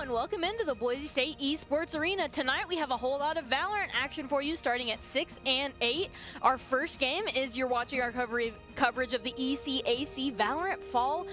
and welcome into the Boise State Esports Arena. Tonight we have a whole lot of Valorant action for you starting at 6 and 8. Our first game is you're watching our coverage of the ECAC Valorant Fall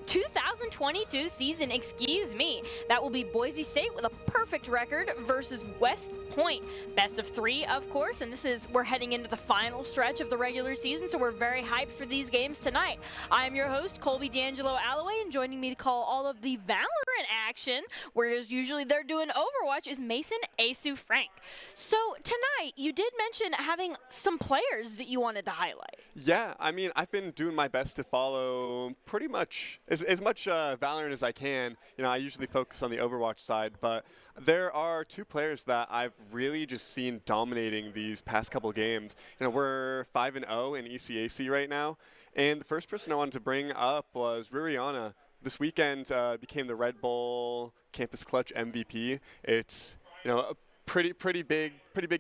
2022 season, excuse me. That will be Boise State with a perfect record versus West Point. Best of 3, of course, and we're heading into the final stretch of the regular season, so we're very hyped for these games tonight. I'm your host, Colby D'Angelo Alloway, and joining me to call all of the Valorant action, whereas usually they're doing Overwatch, is Mason Asu Frank. So tonight, you did mention having some players that you wanted to highlight. Yeah, I mean, I've been doing my best to follow pretty much as much Valorant as I can. You know, I usually focus on the Overwatch side, but there are two players that I've really just seen dominating these past couple games. You know, we're 5-0 in ECAC right now, and the first person I wanted to bring up was Ririana. This weekend became the Red Bull Campus Clutch MVP. It's, you know, a pretty big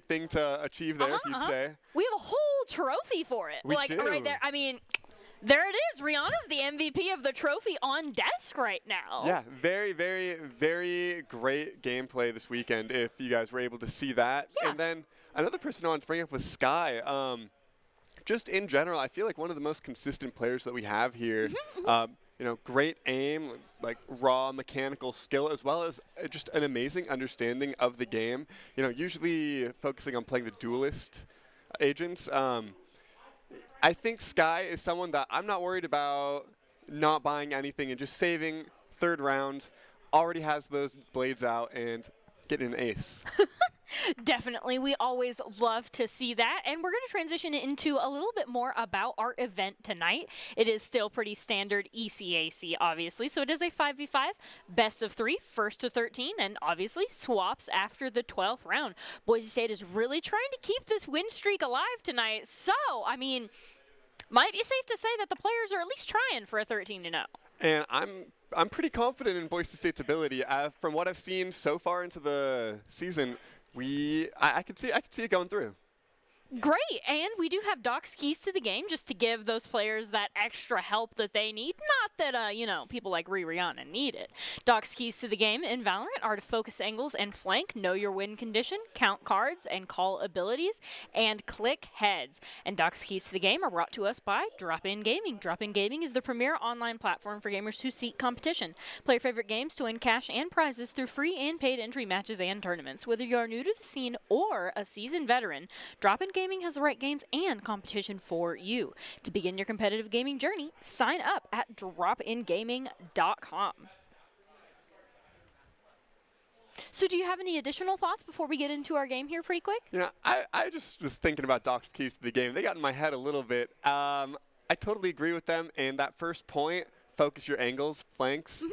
thing to achieve there, if you'd say. We have a whole trophy for it. We like do. Right there. I mean, there it is. Rihanna's the MVP of the trophy on desk right now. Yeah, very great gameplay this weekend, if you guys were able to see that. Yeah. And then another person I wanted to bring up was Sky. Just in general, I feel like one of the most consistent players that we have here. You know, great aim, like raw mechanical skill, as well as just an amazing understanding of the game. You know, usually focusing on playing the duelist agents. I think Sky is someone that I'm not worried about not buying anything and just saving third round. Already has those blades out and getting an ace. Definitely. We always love to see that. And we're going to transition into a little bit more about our event tonight. It is still pretty standard ECAC, obviously. So it is a 5v5, best of 3, first to 13, and obviously swaps after the 12th round. Boise State is really trying to keep this win streak alive tonight. So, I mean, might be safe to say that the players are at least trying for a 13-0. And I'm pretty confident in Boise State's ability. From what I've seen so far into the season, I could see it going through. Great, and we do have Doc's keys to the game just to give those players that extra help that they need. Not that, you know, people like Rihanna need it. Doc's keys to the game in Valorant are to focus angles and flank, know your win condition, count cards and call abilities, and click heads. And Doc's keys to the game are brought to us by Drop-In Gaming. Drop-In Gaming is the premier online platform for gamers who seek competition. Play your favorite games to win cash and prizes through free and paid entry matches and tournaments. Whether you are new to the scene or a seasoned veteran, Drop-In Gaming has the right games and competition for you. To begin your competitive gaming journey, sign up at dropingaming.com. So do you have any additional thoughts before we get into our game here pretty quick? You know, I just was thinking about Doc's keys to the game. They got in my head a little bit. I totally agree with them. And that first point, focus your angles, flanks,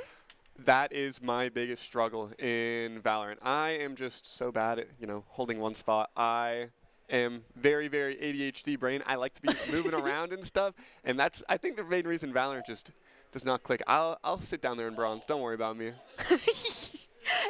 that is my biggest struggle in Valorant. I am just so bad at, you know, holding one spot. I am very ADHD brain. I like to be moving around and stuff, and that's, I think, the main reason Valorant just does not click. I'll sit down there in bronze. Don't worry about me.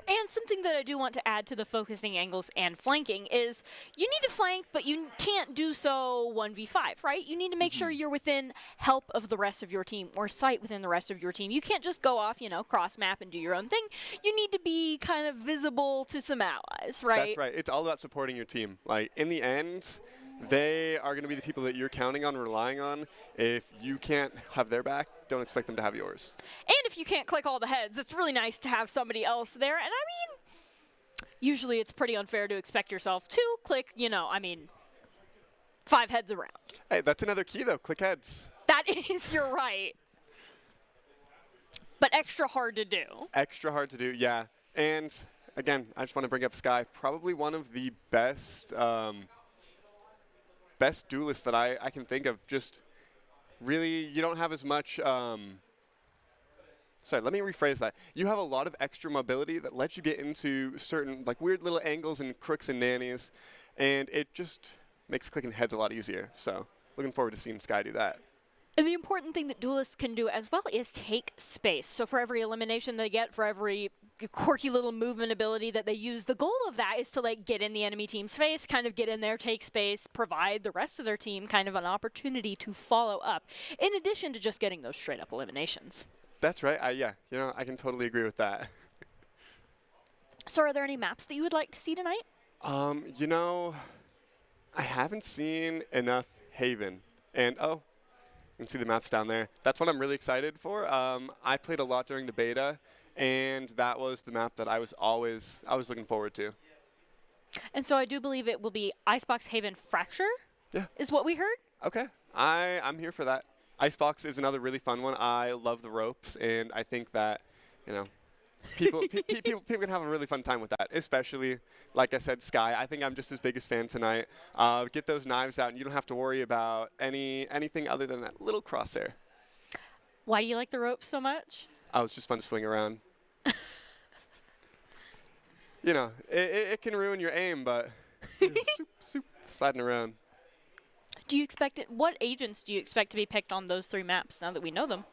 And something that I do want to add to the focusing angles and flanking is you need to flank, but you can't do so 1v5, right? You need to make sure you're within help of the rest of your team or sight within the rest of your team. You can't just go off, you know, cross map and do your own thing. You need to be kind of visible to some allies, right? That's right. It's all about supporting your team. Like, in the end, they are going to be the people that you're counting on, relying on. If you can't have their back, don't expect them to have yours. And if you can't click all the heads, it's really nice to have somebody else there. And I mean, usually it's pretty unfair to expect yourself to click, you know, I mean, 5 heads around. Hey, that's another key, though. Click heads. That is, you're right. But extra hard to do. Extra hard to do, yeah. And, again, I just want to bring up Sky. Probably one of the best best duelists that I can think of. Just really, you don't have as much, sorry, let me rephrase that. You have a lot of extra mobility that lets you get into certain, like, weird little angles and crooks and nannies, and it just makes clicking heads a lot easier. So, looking forward to seeing Sky do that. And the important thing that duelists can do as well is take space. So for every elimination they get, for every quirky little movement ability that they use, the goal of that is to, like, get in the enemy team's face, kind of get in there, take space, provide the rest of their team kind of an opportunity to follow up, in addition to just getting those straight up eliminations. That's right. Yeah, you know, I can totally agree with that. So are there any maps that you would like to see tonight? You know, I haven't seen enough Haven. And, oh, you can see the maps down there. That's what I'm really excited for. I played a lot during the beta, and that was the map that I was looking forward to. And so I do believe it will be Icebox Haven Fracture, is what we heard. Okay, I'm here for that. Icebox is another really fun one. I love the ropes, and I think that, you know, people can have a really fun time with that, especially, like I said, Sky. I think I'm just his biggest fan tonight. Get those knives out, and you don't have to worry about anything other than that little crosshair. Why do you like the ropes so much? Oh, it's just fun to swing around. You know, it can ruin your aim, but sliding around. Do you expect it? What agents do you expect to be picked on those 3 maps now that we know them?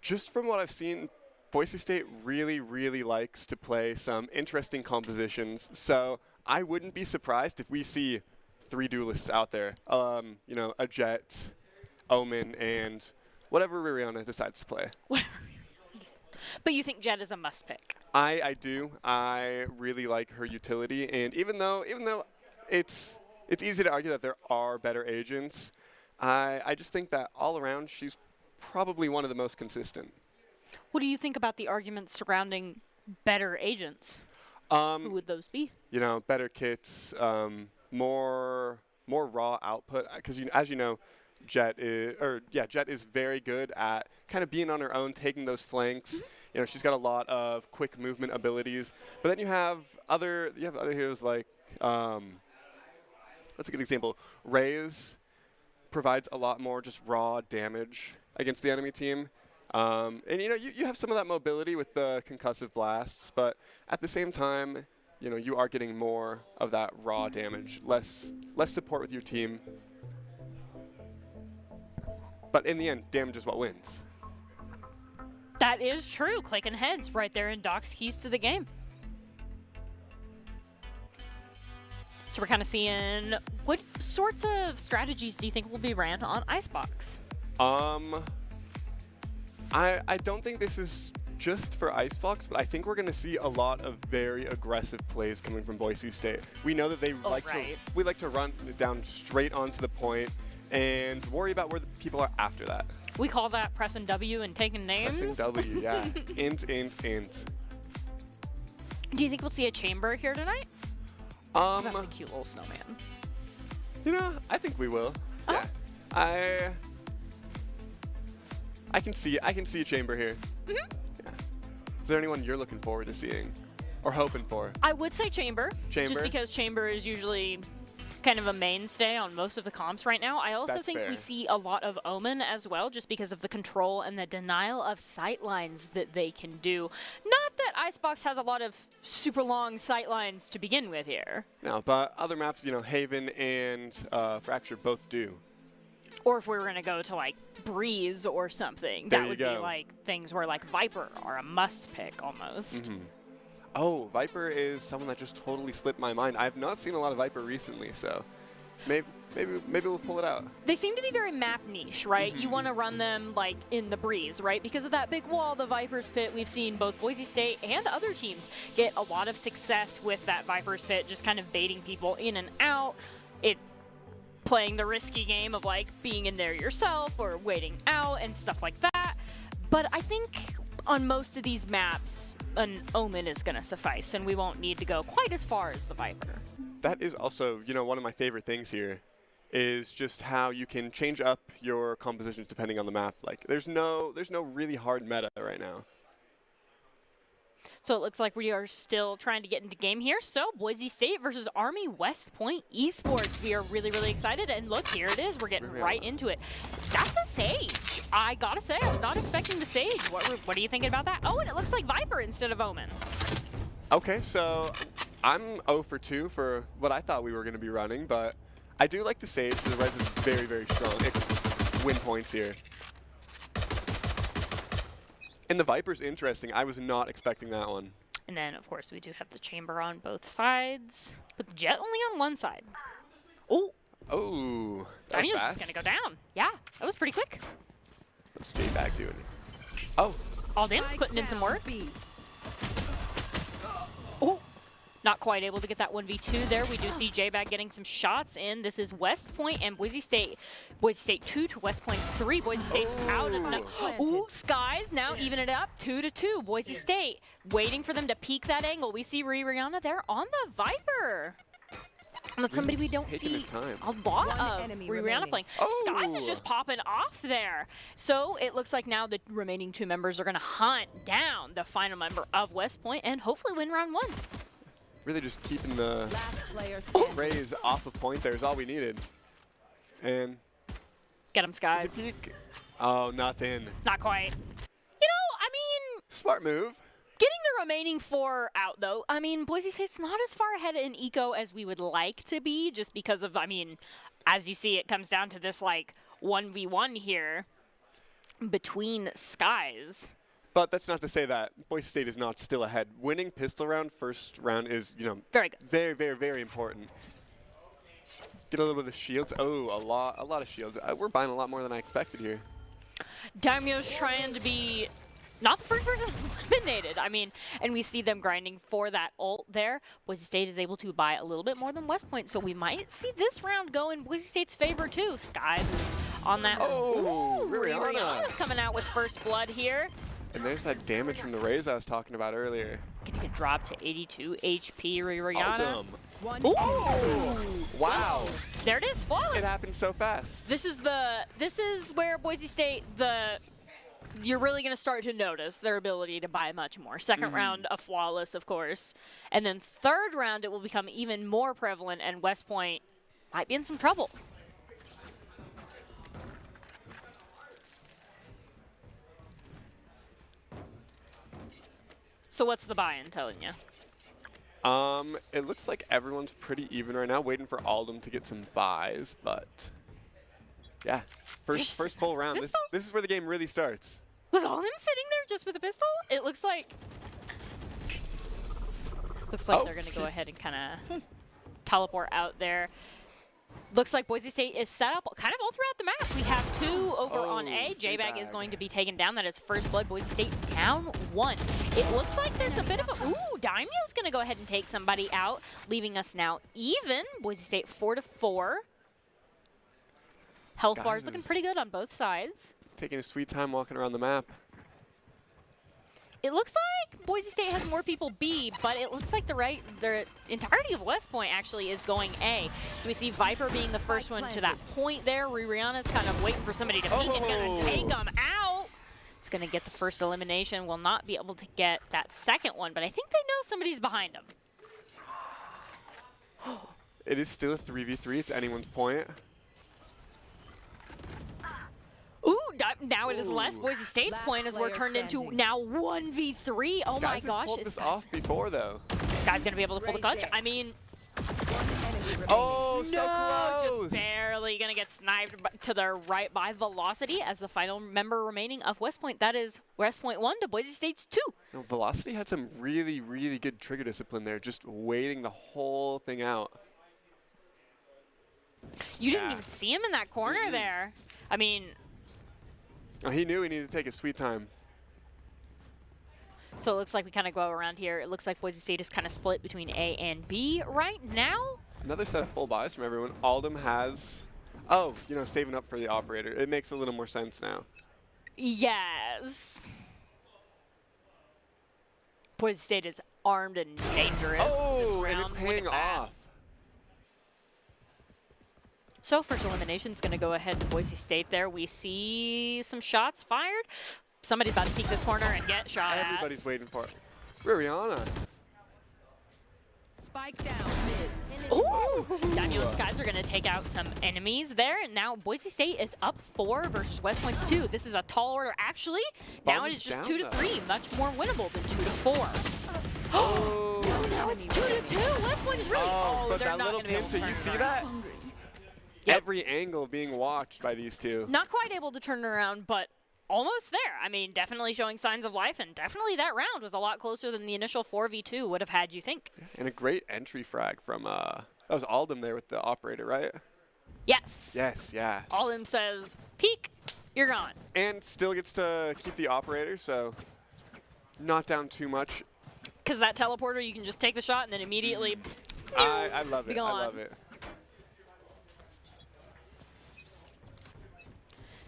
Just from what I've seen, Boise State really, really likes to play some interesting compositions. So I wouldn't be surprised if we see 3 duelists out there. You know, a Jet, Omen, and whatever Ririana decides to play. But you think Jet is a must pick? I do. I really like her utility, and even though it's easy to argue that there are better agents, I just think that all around she's probably one of the most consistent. What do you think about the arguments surrounding better agents? Who would those be? You know, better kits, more raw output. Because as you know, Jet is very good at kind of being on her own, taking those flanks. You know, she's got a lot of quick movement abilities. But then you have other heroes like what's a good example? Raze provides a lot more just raw damage against the enemy team. And you know, you have some of that mobility with the concussive blasts, but at the same time, you know, you are getting more of that raw damage, less support with your team. But in the end, damage is what wins. That is true. Clicking heads right there in Doc's keys to the game. So we're kind of seeing, what sorts of strategies do you think will be ran on Icebox? I don't think this is just for Icebox, but I think we're going to see a lot of very aggressive plays coming from Boise State. We know that we like to run down straight onto the point and worry about where the people are after that. We call that pressing W and taking names. Pressing W, yeah. int. Do you think we'll see a chamber here tonight? That's a cute little snowman. You know, I think we will. Yeah. I can see a chamber here. Yeah. Is there anyone you're looking forward to seeing or hoping for? I would say chamber. Chamber? Just because chamber is usually kind of a mainstay on most of the comps right now. I also think we see a lot of Omen as well, just because of the control and the denial of sight lines that they can do. Not that Icebox has a lot of super long sight lines to begin with here. No, but other maps, you know, Haven and Fracture both do. Or if we were going to go to, like, Breeze or something, that would be, like, things where, like, Viper are a must-pick almost. Mm-hmm. Oh, Viper is someone that just totally slipped my mind. I have not seen a lot of Viper recently, so maybe we'll pull it out. They seem to be very map niche, right? You want to run them, like, in the Breeze, right? Because of that big wall, the Viper's Pit, we've seen both Boise State and other teams get a lot of success with that Viper's Pit, just kind of baiting people in and out. Playing the risky game of, like, being in there yourself or waiting out and stuff like that. But I think on most of these maps, an Omen is going to suffice, and we won't need to go quite as far as the Viper. That is also, you know, one of my favorite things here is just how you can change up your compositions depending on the map. Like, there's no really hard meta right now. So it looks like we are still trying to get into game here. So Boise State versus Army West Point Esports. We are really, really excited. And look, here it is. We're getting right into it. That's a Sage. I gotta say, I was not expecting the Sage. What are you thinking about that? Oh, and it looks like Viper instead of Omen. Okay, so I'm 0 for 2 for what I thought we were going to be running, but I do like the Sage. The res is very, very strong. It can win points here. And the Viper's interesting. I was not expecting that one. And then, of course, we do have the chamber on both sides, but the Jet only on one side. Oh. Oh, that was Tanya's fast. just going to go down. Yeah, that was pretty quick. What's J-Back doing? Oh. All Dam's putting in some work. Not quite able to get that 1v2 there. We do see J-Bag getting some shots in. This is West Point and Boise State. Boise State 2 to West Point's 3. Boise State's out. Ooh, Skies now even it up 2-2. Boise State waiting for them to peek that angle. We see Rihanna there on the Viper. That's somebody we don't see a lot of. Rihanna playing. Skies is just popping off there. So it looks like now the remaining 2 members are going to hunt down the final member of West Point and hopefully win round 1. Really just keeping the Rays off of point there is all we needed. And get him, Skies. Is it peak? Oh, nothing. Not quite. You know, I mean, smart move. Getting the remaining 4 out, though, I mean, Boise State's not as far ahead in eco as we would like to be, just because of, I mean, as you see, it comes down to this, like, 1v1 here between Skies. But that's not to say that Boise State is not still ahead. Winning pistol round, first round is, you know, very good. Very, very, very important. Get a little bit of shields. Oh, a lot of shields. We're buying a lot more than I expected here. Daimyo's trying to be not the first person eliminated. I mean, and we see them grinding for that ult there. Boise State is able to buy a little bit more than West Point, so we might see this round go in Boise State's favor too. Skies is on that. Oh, Rihanna's coming out with first blood here. And there's that damage from the Rays I was talking about earlier. Gonna get dropped to 82 HP, Rihanna. Ooh. Wow. There it is, flawless. It happened so fast. This is where Boise State, you're really gonna start to notice their ability to buy much more. Second round, a flawless, of course. And then third round, it will become even more prevalent, and West Point might be in some trouble. So what's the buy-in telling you? It looks like everyone's pretty even right now, waiting for Aldum to get some buys, but yeah, first full round. This is where the game really starts. With Aldum sitting there just with a pistol, it looks like they're gonna go ahead and kind of teleport out there. Looks like Boise State is set up kind of all throughout the map. We have 2 over on A. J-Bag is going to be taken down. That is first blood. Boise State down 1. It looks like there's a bit of a... Ooh, Daimyo's going to go ahead and take somebody out, leaving us now even. Boise State 4-4. Health bar is looking pretty good on both sides. Taking a sweet time walking around the map. It looks like Boise State has more people B, but it looks like the entirety of West Point actually is going A. So we see Viper being the first one to that point there. Rihanna's kind of waiting for somebody to peek and going to take them out. It's going to get the first elimination. Will not be able to get that second one, but I think they know somebody's behind them. It is still a 3v3. It's anyone's point. Ooh, now it is less Boise State's point as we're turned into now 1v3. Oh my gosh. Pulled this off before, though. This guy's going to be able to pull the clutch. I mean... Oh, so close. Just barely going to get sniped to the right by Velocity as the final member remaining of West Point. That is West Point 1 to Boise State's 2. No, Velocity had some really, really good trigger discipline there, just waiting the whole thing out. You didn't even see him in that corner there. I mean... Oh, he knew he needed to take his sweet time. So it looks like we kind of go around here. It looks like Boise State is kind of split between A and B right now. Another set of full buys from everyone. Aldum has, oh, you know, saving up for the operator. It makes a little more sense now. Yes. Boise State is armed and dangerous this round. And it's paying off. So first elimination is going to go ahead to Boise State there. We see some shots fired. Somebody's about to peek this corner and get shot at. Everybody's waiting for it. Rihanna. Spike down mid. Ooh! Daniel and Skies are going to take out some enemies there. And now Boise State is up 4 versus West Point's 2. This is a tall order. Actually, now it is just 2-3. Much more winnable than 2-4. Oh, no, now it's 2-2. West Point is really... but they're that not little going to be able to pin, turn so you it see around. that? Yep. Every angle being watched by these two. Not quite able to turn it around, but almost there. I mean, definitely showing signs of life, and definitely that round was a lot closer than the initial 4v2 would have had you think. And a great entry frag from, that was Aldum there with the operator, right? Yes. Yes, yeah. Aldum says, peek, you're gone. And still gets to keep the operator, so not down too much. Because that teleporter, you can just take the shot and then immediately. I love Be it. I gone. love it.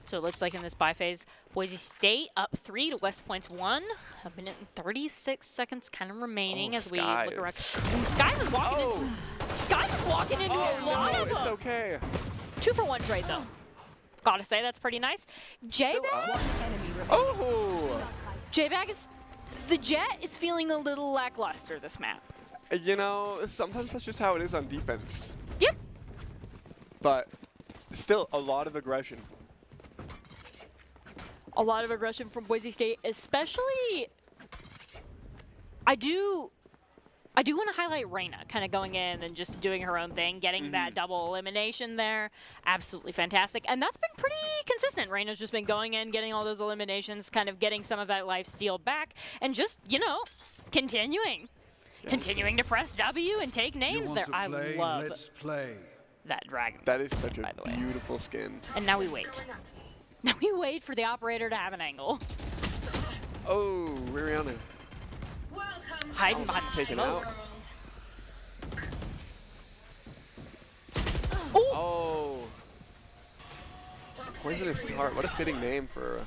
So it looks like in this bye phase, Boise State up 3 to West Point's 1. A minute and 36 seconds kind of remaining as we look around. Ooh, Skies is walking in. Skies is walking into a lot of them. It's okay. 2-for-1 trade though. Gotta say that's pretty nice. J-Bag. Oh. J-Bag is. The Jet is feeling a little lackluster this map. You know, sometimes that's just how it is on defense. Yep. But still, a lot of aggression. A lot of aggression from Boise State, especially. I do want to highlight Reyna kind of going in and just doing her own thing, getting that double elimination there. Absolutely fantastic. And that's been pretty consistent. Reyna's just been going in, getting all those eliminations, kind of getting some of that lifesteal back, and just, you know, continuing. Yes. Continuing to press W and take names there. I love that dragon. That is such a beautiful skin. And now we wait. Now we wait for the operator to have an angle. Oh, Rihanna. Hiding behind taken smoke. out. Oh. Poisonous Tart. What a fitting name for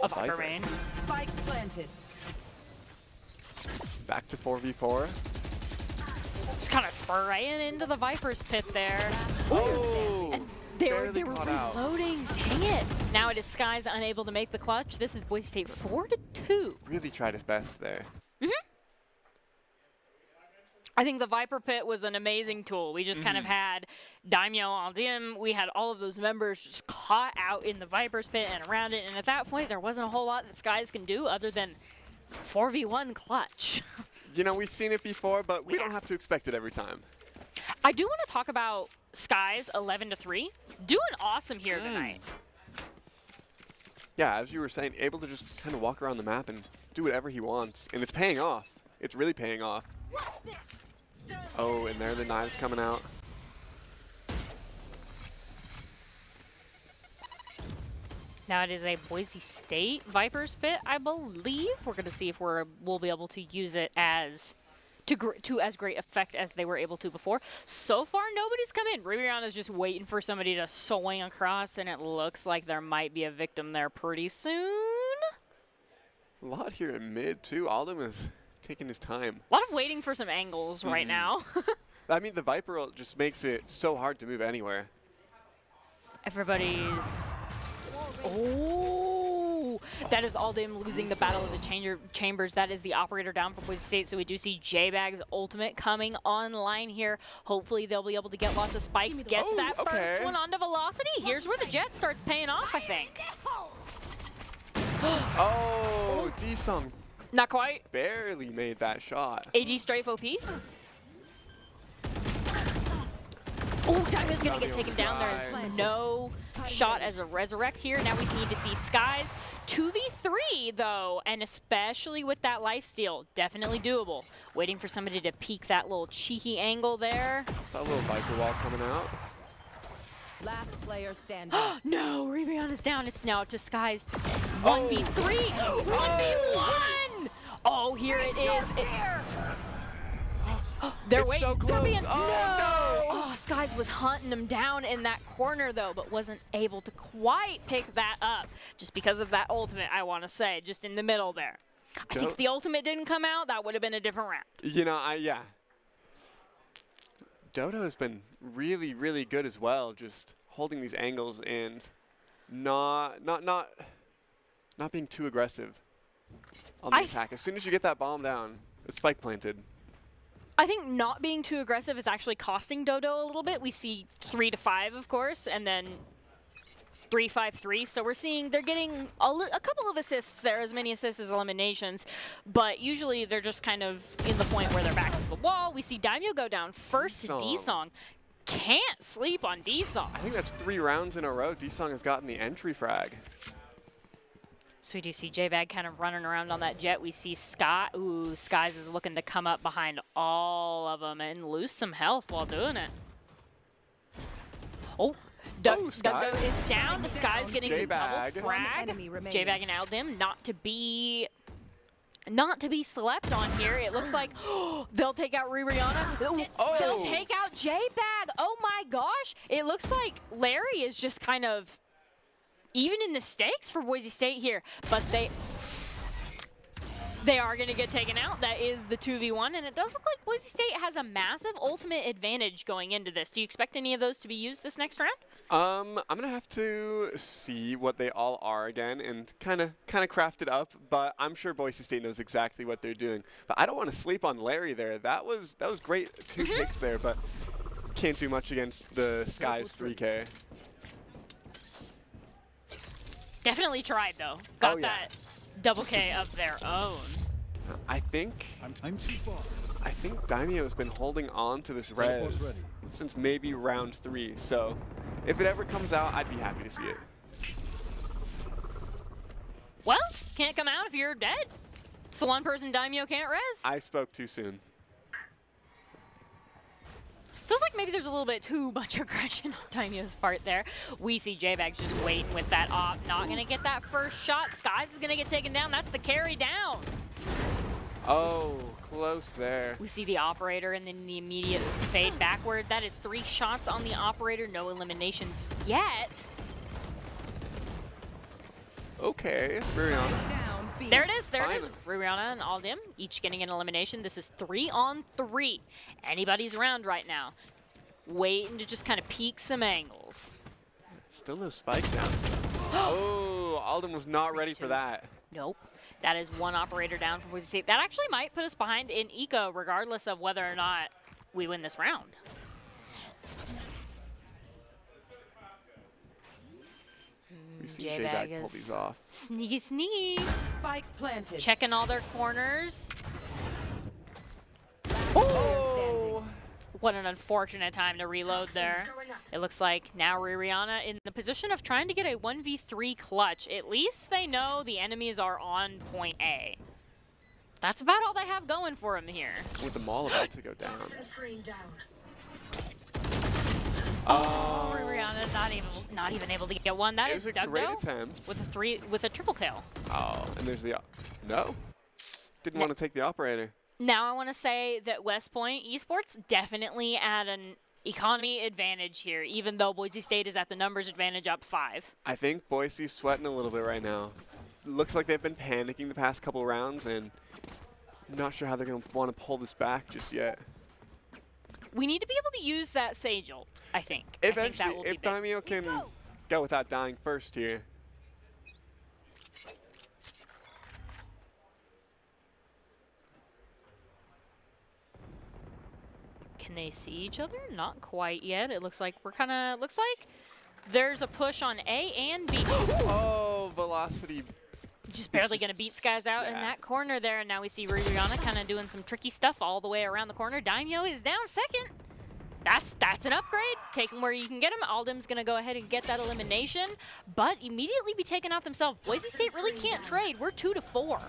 a Viper main. Spike planted. Back to 4v4. Just kind of spraying into the Viper's pit there. Oh. And they were caught out. reloading. Dang it. Now it is Skies unable to make the clutch. This is Boise State 4-2. Really tried his best there. I think the Viper Pit was an amazing tool. We just kind of had Daimyo, Aldim, we had all of those members just caught out in the Viper's Pit and around it, and at that point there wasn't a whole lot that Skies can do other than 4v1 clutch. You know, we've seen it before, but we don't have to expect it every time. I do want to talk about Skies 11-3. Doing awesome here tonight. Yeah, as you were saying, able to just kind of walk around the map and do whatever he wants, and it's paying off. It's really paying off. Oh, and there the knives coming out. Now it is a Boise State Viper's Pit, I believe. We're going to see if we'll be able to use it as to as great effect as they were able to before. So far, nobody's come in. Rivian is just waiting for somebody to swing across, and it looks like there might be a victim there pretty soon. A lot here in mid, too. Aldim is taking his time. A lot of waiting for some angles right now. I mean, the Viper ult just makes it so hard to move anywhere. Everybody's... Oh, that is Aldim losing the Battle of the Chambers. That is the operator down for Boise State. So we do see J-Bag's ultimate coming online here. Hopefully they'll be able to get lots of spikes. Gets that first one onto Velocity. Here's where the Jet starts paying off, I think. Oh, D-Sung. Not quite. Barely made that shot. AG Strafe OP. Oh, Daimo's going to get taken down. There's no shot as a resurrect here. Now we need to see Skies. 2v3, though, and especially with that lifesteal, definitely doable. Waiting for somebody to peek that little cheeky angle there. Saw a little Viper wall coming out. Last player standing. No, Rivian is down. It's now to Skies. 1v3. 1v1. Oh, here it is. They're waiting. So close. No! Oh, Skies was hunting him down in that corner, though, but wasn't able to quite pick that up just because of that ultimate, I want to say, just in the middle there. I think if the ultimate didn't come out, that would have been a different round. You know, yeah. Dodo has been really, really good as well, just holding these angles and not being too aggressive on the attack. As soon as you get that bomb down, it's spike planted. I think not being too aggressive is actually costing Dodo a little bit. We see 3-5, of course, and then 3-5-3. So we're seeing they're getting a couple of assists there, as many assists as eliminations, but usually they're just kind of in the point where their backs to the wall. We see Daimyo go down first to D-Song. Can't sleep on D-Song. I think that's 3 rounds in a row D-Song has gotten the entry frag. So we do see J-Bag kind of running around on that Jet. We see Sky. Ooh, Skies is looking to come up behind all of them and lose some health while doing it. Oh, Dodo is down. The Sky's getting the double frag. J-Bag and Aldim not to be not to be slept on here. It looks like they'll take out Rihanna. They'll take out J-Bag. Oh my gosh. It looks like Larry is just kind of even in the stakes for Boise State here, but they are going to get taken out. That is the 2v1, and it does look like Boise State has a massive ultimate advantage going into this. Do you expect any of those to be used this next round? I'm going to have to see what they all are again and kind of craft it up, but I'm sure Boise State knows exactly what they're doing. But I don't want to sleep on Larry there. That was great, 2 picks there, but can't do much against the Sky's 3K. Definitely tried, though. Got that double K of their own. I think I'm too far. I think Daimyo's been holding on to this res since maybe round 3, so if it ever comes out, I'd be happy to see it. Well, can't come out if you're dead. It's the one person Daimyo can't res. I spoke too soon. Feels like maybe there's a little bit too much aggression on Daimyo's part there. We see J-Bag just waiting with that op. Not going to get that first shot. Skies is going to get taken down. That's the carry down. Oh, close there. We see the operator and then the immediate fade backward. That is 3 shots on the operator. No eliminations yet. Okay, Rihanna. There it is. There it is. Rihanna and Aldim each getting an elimination. This is 3-on-3. Anybody's round right now. Waiting to just kind of peek some angles. Still no spike down. So. Oh, Aldim was not ready for that. Nope. That is 1 operator down from Boise State. That actually might put us behind in Eco regardless of whether or not we win this round. We see J-Bag pull these off. Sneaky, sneaky. Spike planted. Checking all their corners. Oh! What an unfortunate time to reload there. It looks like now Rihanna in the position of trying to get a 1v3 clutch. At least they know the enemies are on point A. That's about all they have going for them here. With the maul about to go down. Oh, Rihanna's not even able to get one. That is a Doug great attempt with a triple kill. Oh, and there's the no. Didn't want to take the operator. Now I want to say that West Point Esports definitely at an economy advantage here, even though Boise State is at the numbers advantage up 5. I think Boise's sweating a little bit right now. Looks like they've been panicking the past couple rounds, and I'm not sure how they're going to want to pull this back just yet. We need to be able to use that Sage ult, I think. Eventually, if Daimyo can go without dying first here. Can they see each other? Not quite yet. It looks like looks like there's a push on A and B. Oh, Velocity. Just barely going to beat Skies out in that corner there. And now we see Rihanna kind of doing some tricky stuff all the way around the corner. Daimyo is down second. That's an upgrade. Take him where you can get him. Aldim's going to go ahead and get that elimination, but immediately be taken out themselves. Boise State really can't trade. We're 2-4.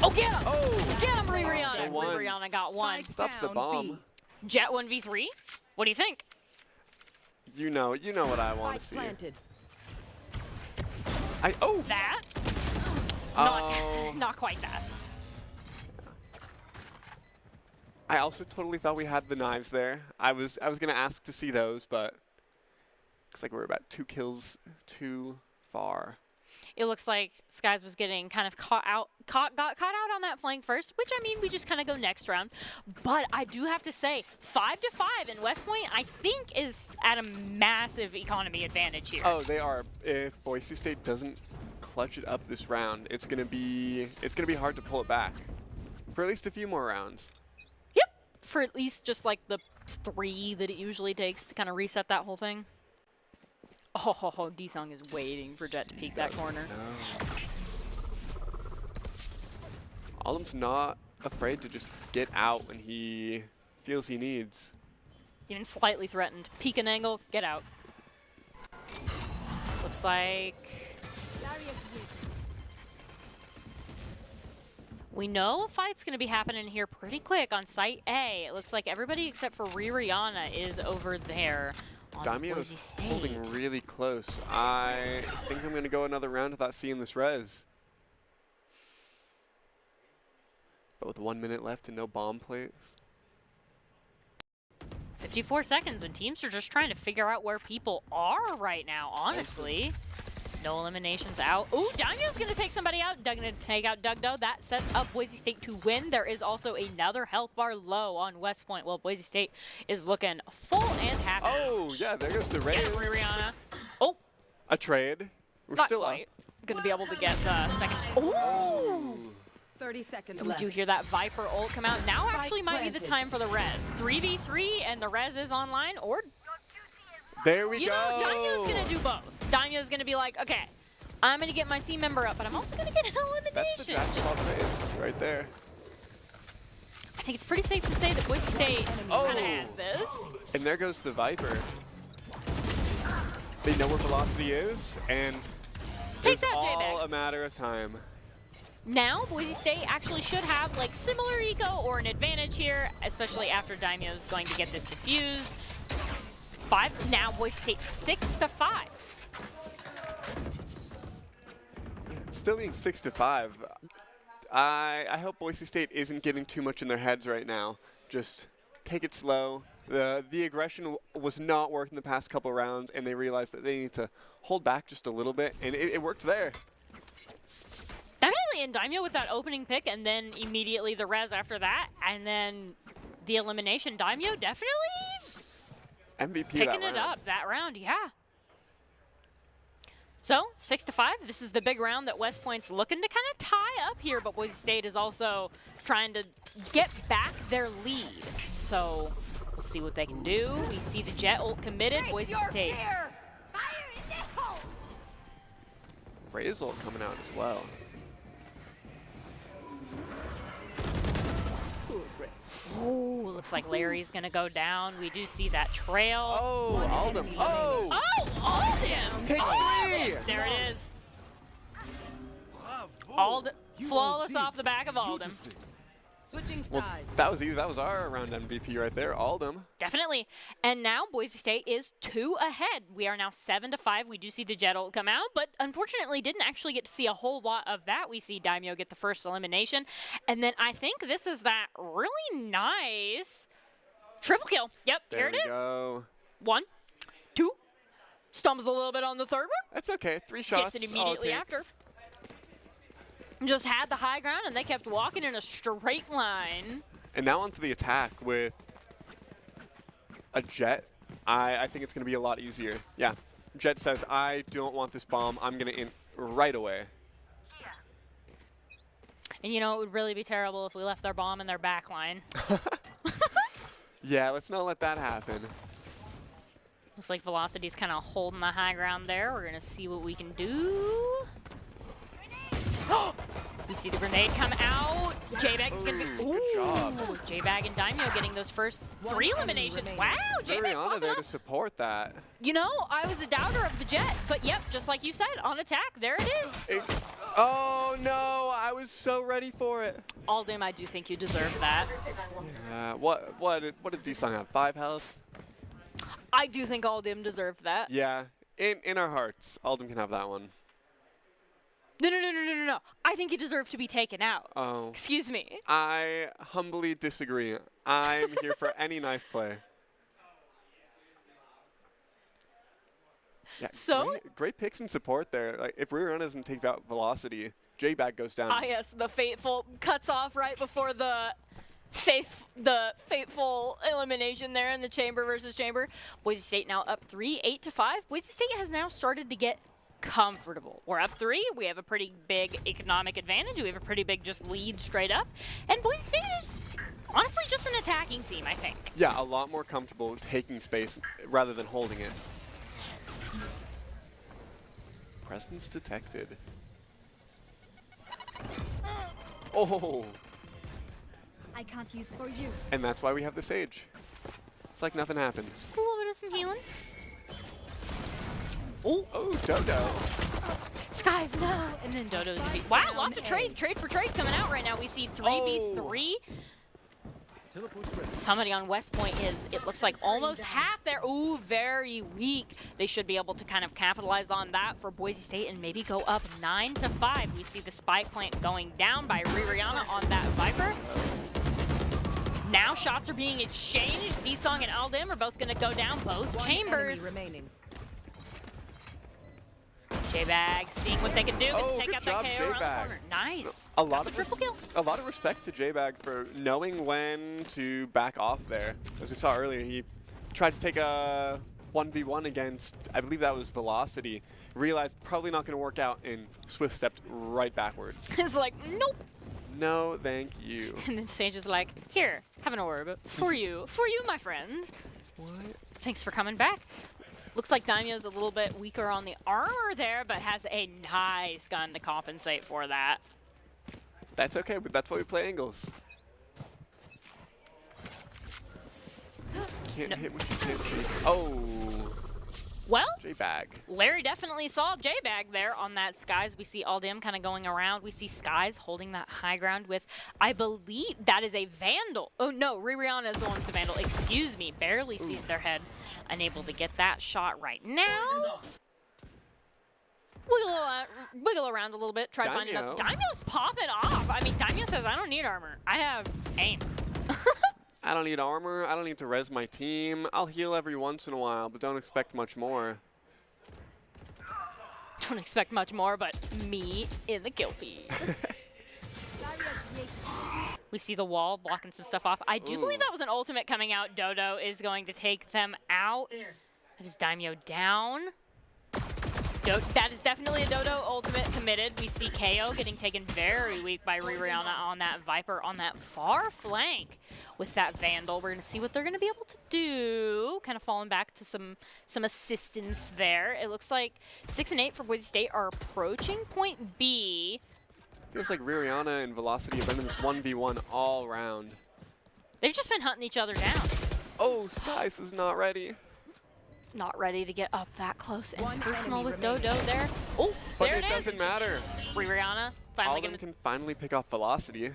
Oh, get him! Oh! Get him, Rihanna. Rihanna got 1. Stops the bomb. Jet 1v3. What do you think? You know what I want to see. Planted. That? Not quite that. I also totally thought we had the knives there. I was gonna ask to see those, but looks like we're about 2 kills too far. It looks like Skies was getting kind of got caught out on that flank first, which I mean we just kind of go next round. But I do have to say, 5-5 in West Point, I think is at a massive economy advantage here. Oh, they are. If Boise State doesn't clutch it up this round, it's gonna be hard to pull it back for at least a few more rounds. Yep, for at least just like the 3 that it usually takes to kind of reset that whole thing. Oh, D-Song is waiting for Jet to peek that corner. Aldim's not afraid to just get out when he feels he needs. Even slightly threatened. Peek an angle, get out. Looks like we know a fight's going to be happening here pretty quick on Site A. It looks like everybody except for Rihanna is over there. Daimyo is holding really close. I think I'm going to go another round without seeing this res. But with 1 minute left and no bomb plays. 54 seconds, and teams are just trying to figure out where people are right now, honestly. No eliminations out. Ooh, Daimyo's going to take somebody out. Doug going to take out Dugdo. That sets up Boise State to win. There is also another health bar low on West Point. Well, Boise State is looking full and happy. Oh, yeah, there goes the raise. Yeah, Rihanna. Oh. A trade. We're Not still quite. up. Going to be able to get the second. Ooh. 30 seconds We left. do hear that Viper ult come out. Now actually might be the planted. time for the res. 3v3 and the res is online, or There we you go. know, Daimyo's gonna do both. Daimyo's gonna be like, okay, I'm gonna get my team member up, but I'm also gonna get an That's the elimination. jack of all trades right there. I think it's pretty safe to say that Boise State Oh. kind of has this. And there goes the Viper. They know where velocity is, and Takes it's out all J-Bag. a matter of time. Now, Boise State actually should have like similar eco or an advantage here, especially after Daimyo's going to get this defused. 5, now Boise State 6-5. Still being 6-5. I hope Boise State isn't getting too much in their heads right now. Just take it slow. The aggression was not working the past couple rounds, and they realized that they need to hold back just a little bit, and it worked there. Definitely in Daimyo with that opening pick, and then immediately the res after that, and then the elimination. Daimyo definitely MVP picking that it round. up that round, yeah. So 6-5. This is the big round that West Point's looking to kind of tie up here, but Boise State is also trying to get back their lead. So we'll see what they can do. We see the Jet ult committed. Boise State. Razor coming out as well. Ooh, looks like Larry's gonna go down. We do see that trail. Oh, Aldem. Oh! Oh, Aldem! Take Aldem! three! There it is. Aldem, flawless off the back of Aldem. Switching Well, sides. that was easy. That was our round MVP right there, Aldem. Definitely. And now Boise State is 2 ahead. We are now 7-5. We do see the Jet ult come out, but unfortunately didn't actually get to see a whole lot of that. We see Daimyo get the first elimination. And then I think this is that really nice triple kill. Yep, There here it we is. go. 1, 2. Stumbles a little bit on the third one. That's okay. 3 shots. Gets it all immediately takes. after. Just had the high ground, and they kept walking in a straight line. And now onto the attack with a Jet. I think it's going to be a lot easier. Yeah. Jet says, I don't want this bomb. I'm going to in right away. And you know, it would really be terrible if we left their bomb in their back line. Yeah, let's not let that happen. Looks like Velocity's kind of holding the high ground there. We're going to see what we can do. We see the grenade come out. J-Bag's going to be... Good job. J-Bag and Daimyo getting those first 3 eliminations. Wow, J-Bag's Rihanna popping there up. to support that. You know, I was a doubter of the Jet, but yep, just like you said, on attack, there it is. Oh, no. I was so ready for it. Aldem, I do think you deserve that. What does D-Song have? 5 health? I do think Aldem deserved that. Yeah. In our hearts, Aldem can have that one. No. I think he deserved to be taken out. Oh. Excuse me. I humbly disagree. I'm here for any knife play. Yeah, So- great picks and support there. Like if Rihanna doesn't take out velocity, J-Bag goes down. Ah, yes, the fateful cuts off right before the fateful elimination there in the chamber versus chamber. Boise State now up 3, 8-5. Boise State has now started to get comfortable. We're up 3. We have a pretty big economic advantage. We have a pretty big just lead straight up. And Boise State is honestly just an attacking team, I think. Yeah, a lot more comfortable taking space rather than holding it. Presence detected. Oh, I can't use that for you. and that's why we have the Sage. It's like nothing happened. Just a little bit of some healing. Oh, Oh, Dodo. Skies, no. And then Dodo's wow, lots of trade for trade coming out right now. We see 3v3. Somebody on West Point is, it looks like almost half there. Ooh, very weak. They should be able to kind of capitalize on that for Boise State and maybe go up 9-5. We see the spike plant going down by Rihanna on that Viper. Now shots are being exchanged. D-Song and Aldim are both going to go down both chambers. J-Bag seeing what they can do. Oh, Take good out job, that KO around the J-Bag. corner. Nice. A lot That's a triple kill. A lot of respect to J-Bag for knowing when to back off there. As we saw earlier, he tried to take a 1v1 against, I believe that was Velocity. Realized probably not going to work out and Swift stepped right backwards. It's like, nope. No, thank you. And then Sage is like, here, have an orb. For you, my friend. What? Thanks for coming back. Looks like Daimyo's a little bit weaker on the armor there, but has a nice gun to compensate for that. That's okay, but that's why we play angles. Can't hit what you can't see. Oh, Well, J-Bag. Larry definitely saw J-Bag there on that Skies. We see Aldim kind of going around. We see Skies holding that high ground with, I believe, that is a Vandal. Oh, no, Rihanna is the one with the Vandal. Excuse me, barely sees their head. Unable to get that shot right now. Wiggle around a little bit. Try finding Daimyo. up. Daimyo's popping off. I mean, Daimyo says, I don't need armor. I have aim. I don't need armor. I don't need to res my team. I'll heal every once in a while, but don't expect much more. Don't expect much more, but me in the kill feed. We see the wall blocking some stuff off. I do believe that was an ultimate coming out. Dodo is going to take them out. That is Daimyo down. That is definitely a Dodo ultimate committed. We see KO getting taken very weak by Rihanna on that Viper on that far flank with that Vandal. We're going to see what they're going to be able to do. Kind of falling back to some assistance there. It looks like 6 and 8 for Boise State are approaching point B. Feels like Rihanna and Velocity have been in this 1v1 all round. They've just been hunting each other down. Oh, Skies was not ready. Not ready to get up that close and personal with Dodo there. Oh, But there it it is. doesn't matter. Rihanna finally All of them gonna. can finally pick off Velocity.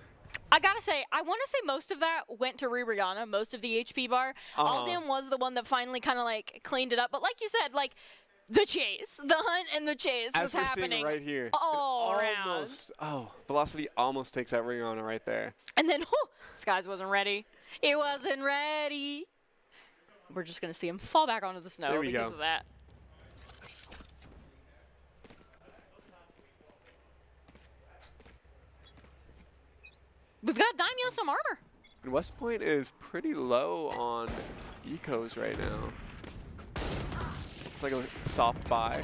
I gotta say, I want to say most of that went to Rihanna, most of the HP bar. Aldim was the one that finally kind of like cleaned it up. But like you said, like the chase, the hunt and the chase As was we're happening seeing right here. all around. Almost. Oh, Velocity almost takes out Rihanna right there. And then Skies wasn't ready. He wasn't ready. We're just gonna see him fall back onto the snow There we because go. of that. We've got Daimyo some armor. And West Point is pretty low on ecos right now. It's like a soft buy.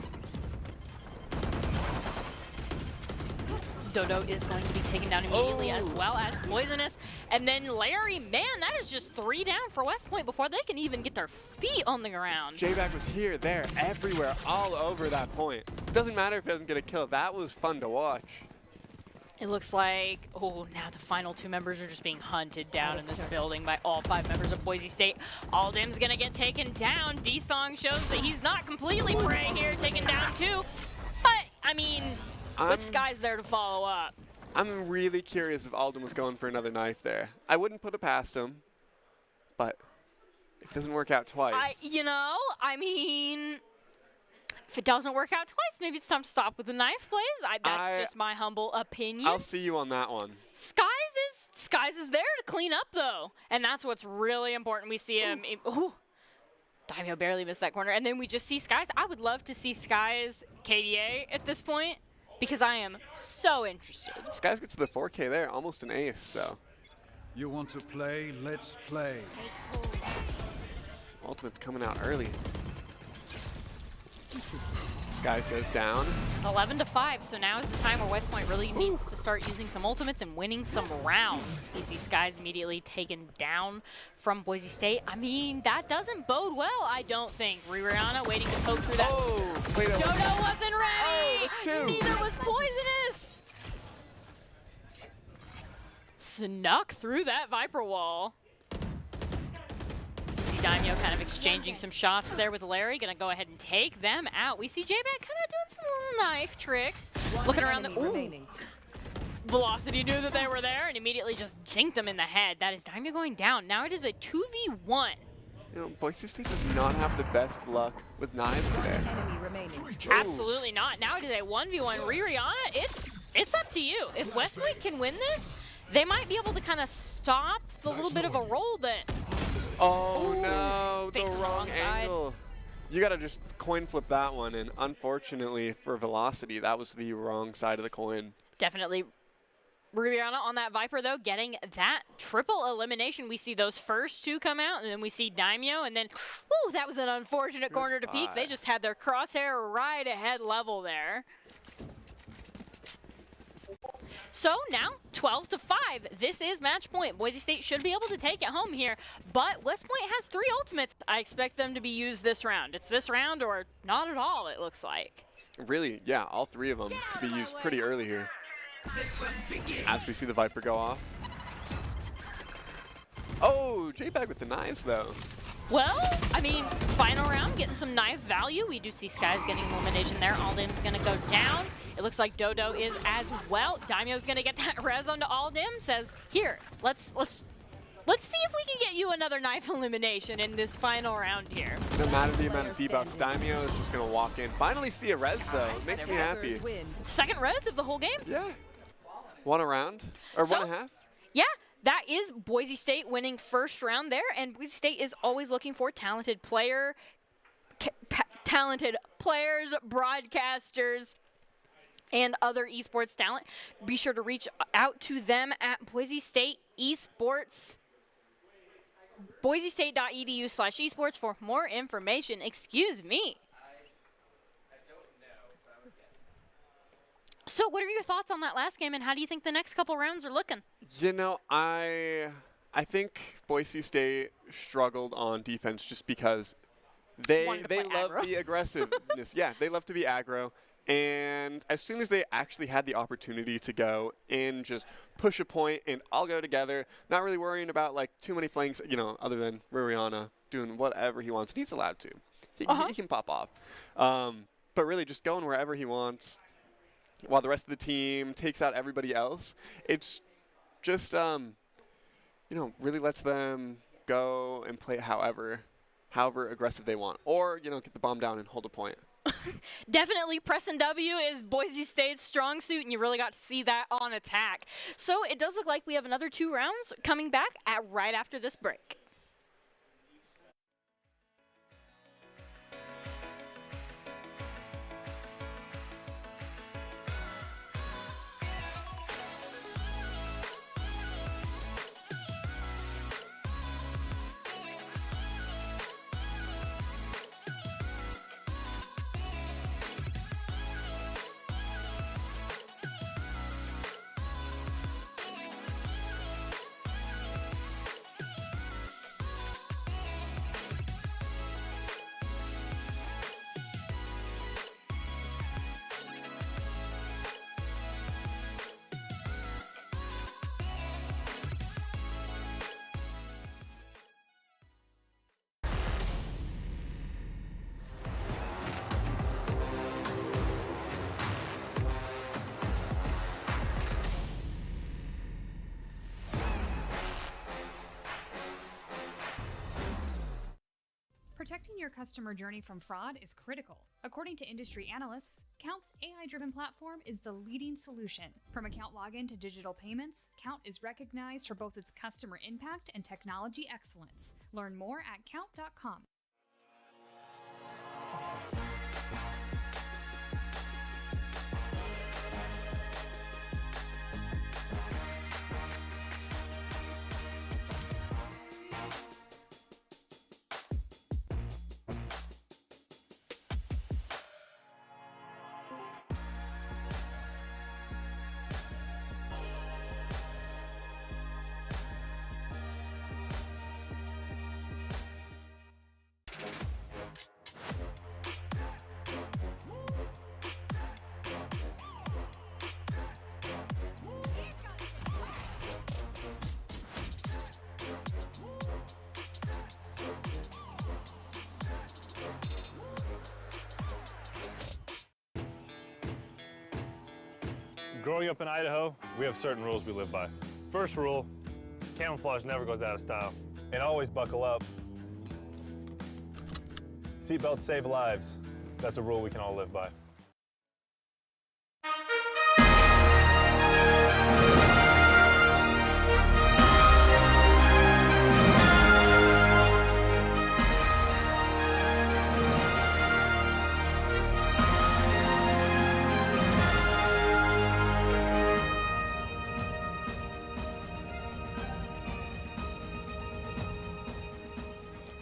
Dodo is going to be taken down immediately as well as Poisonous. And then Larry, man, that is just 3 down for West Point before they can even get their feet on the ground. J-Bag was here, there, everywhere, all over that point. Doesn't matter if he doesn't get a kill. That was fun to watch. It looks like, oh, now the final 2 members are just being hunted down in this building by all 5 members of Boise State. Aldim's going to get taken down. D-Song shows that he's not completely prey here, taken down 2. But, I mean, with Skies there to follow up. I'm really curious if Alden was going for another knife there. I wouldn't put it past him, but if it doesn't work out twice. I mean, if it doesn't work out twice, maybe it's time to stop with the knife plays. That's just my humble opinion. I'll see you on that one. Skies is there to clean up, though. And that's what's really important. We see him. Daimyo barely missed that corner. And then we just see Skies. I would love to see Skies KDA at this point, because I am so interested. Skies gets to the 4K there, almost an ace, so. You want to play? Let's play. Ultimate's coming out early. Skies goes down. This is 11-5, so now is the time where West Point really needs to start using some ultimates and winning some rounds. We see Skies immediately taken down from Boise State. I mean, that doesn't bode well, I don't think. Rihanna waiting to poke through that. Oh, wait, Dodo wasn't ready! Oh, that's 2. Neither was Poisonous! Snuck through that Viper wall. We see Daimyo kind of exchanging some shots there with Larry. Gonna go ahead and take them out. We see J-Bag kind of doing some little knife tricks. Looking around the... Ooh. Velocity knew that they were there and immediately just dinked them in the head. That is Daimyo going down. Now it is a 2v1. You know, Boise State does not have the best luck with knives today. Enemy remaining. Absolutely not. Now it is a 1v1. Rihanna, it's up to you. If West Point can win this, they might be able to kind of stop the little bit of a roll that... Oh Ooh, no, facing the the wrong wrong side. angle. You gotta just coin flip that one, and unfortunately for Velocity, that was the wrong side of the coin. Definitely Rihanna on that Viper, though, getting that triple elimination. We see those first two come out, and then we see Daimyo, and then, whew, that was an unfortunate corner to peek. They just had their crosshair right ahead level there. So now, 12-5. This is match point. Boise State should be able to take it home here, but West Point has 3 ultimates. I expect them to be used this round. It's this round or not at all, it looks like. Really, yeah, all 3 of them to be used pretty early here. As we see the Viper go off. Oh, JPEG with the knives, though. Well, I mean, final round, getting some knife value. We do see Skies getting elimination there. Aldim's going to go down. It looks like Dodo is as well. Daimyo's going to get that res onto Aldim. Says, here, let's see if we can get you another knife elimination in this final round here. No matter the amount of debuffs, Daimyo is just going to walk in. Finally see a res, though. Makes me happy. Second res of the whole game. Yeah. 1 round, or So- 1.5. Yeah, that is Boise State winning first round there, and Boise State is always looking for talented players, broadcasters, and other esports talent. Be sure to reach out to them at Boise State Esports. boisestate.edu/esports for more information. Excuse me. So what are your thoughts on that last game, and how do you think the next couple rounds are looking? You know, I think Boise State struggled on defense just because they Wanted to play love aggro. the aggressiveness. Yeah, they love to be aggro. And as soon as they actually had the opportunity to go and just push a point and all go together, not really worrying about like too many flanks, you know, other than Rihanna doing whatever he wants. And he's allowed to. He can pop off. But really just going wherever he wants while the rest of the team takes out everybody else. It's just, you know, really lets them go and play however aggressive they want. Or, you know, get the bomb down and hold a point. Definitely press and W is Boise State's strong suit, and you really got to see that on attack. So it does look like we have another 2 rounds coming back at right after this break. Protecting your customer journey from fraud is critical. According to industry analysts, Count's AI-driven platform is the leading solution. From account login to digital payments, Count is recognized for both its customer impact and technology excellence. Learn more at count.com. Growing up in Idaho, we have certain rules we live by. First rule, camouflage never goes out of style. And always buckle up. Seatbelts save lives. That's a rule we can all live by.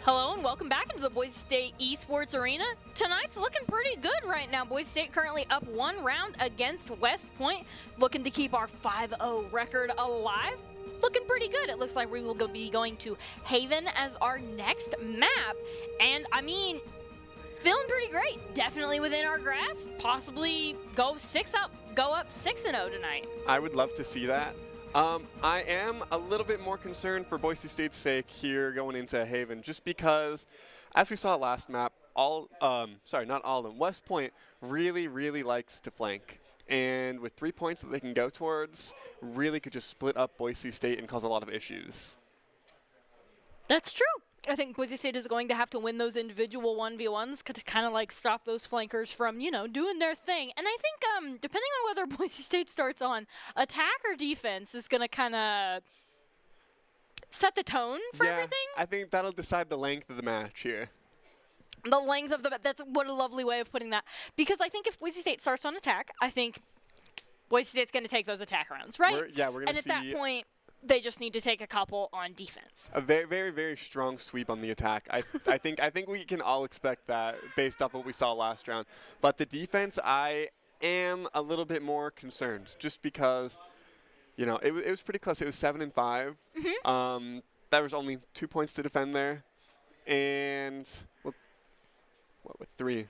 Hello and welcome back into the Boise State Esports Arena. Tonight's looking pretty good right now. Boise State currently up 1 round against West Point, looking to keep our 5-0 record alive. Looking pretty good. It looks like we will be going to Haven as our next map. And I mean, feeling pretty great. Definitely within our grasp. Possibly go up 6-0 tonight. I would love to see that. I am a little bit more concerned for Boise State's sake here going into Haven, just because, as we saw last map, not all of them, West Point really likes to flank. And with 3 points that they can go towards, really could just split up Boise State and cause a lot of issues. That's true. I think Boise State is going to have to win those individual 1v1s to kind of like stop those flankers from, you know, doing their thing. And I think depending on whether Boise State starts on attack or defense is going to kind of set the tone for everything. I think that'll decide the length of the match here. The length of that's what a lovely way of putting that. Because I think if Boise State starts on attack, I think Boise State's going to take those attack rounds, right? We're going to see. And at that point, they just need to take a couple on defense. A very strong sweep on the attack. I think we can all expect that based off what we saw last round. But the defense, I am a little bit more concerned, just because, you know, it was pretty close. It was 7-5. Mm-hmm. There was only 2 points to defend there, and with three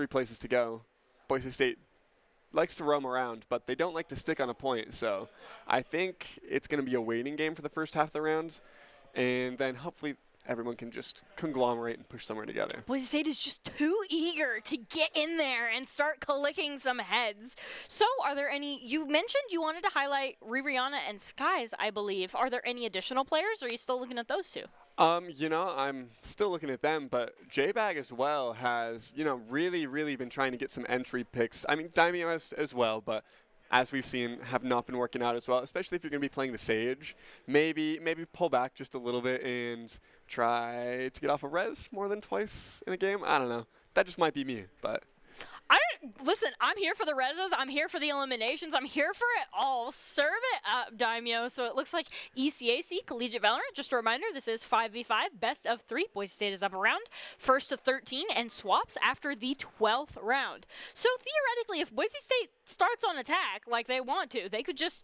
places to go, Boise State likes to roam around, but they don't like to stick on a point. So I think it's going to be a waiting game for the first half of the round, and then hopefully everyone can just conglomerate and push somewhere together. Boise State is just too eager to get in there and start clicking some heads. So are there any, you mentioned you wanted to highlight Rihanna and Skies, I believe. Are there any additional players, or are you still looking at those two? You know, I'm still looking at them, but J-Bag as well has, you know, really been trying to get some entry picks. I mean, Daimyo as well, but as we've seen, have not been working out as well, especially if you're going to be playing the Sage. Maybe pull back just a little bit and try to get off a res more than twice in a game. I don't know. That just might be me, but listen, I'm here for the reses. I'm here for the eliminations. I'm here for it all. Serve it up, Daimyo. So it looks like ECAC, Collegiate Valorant. Just a reminder, this is 5v5, best of 3. Boise State is up around, first to 13, and swaps after the 12th round. So theoretically, if Boise State starts on attack like they want to, they could just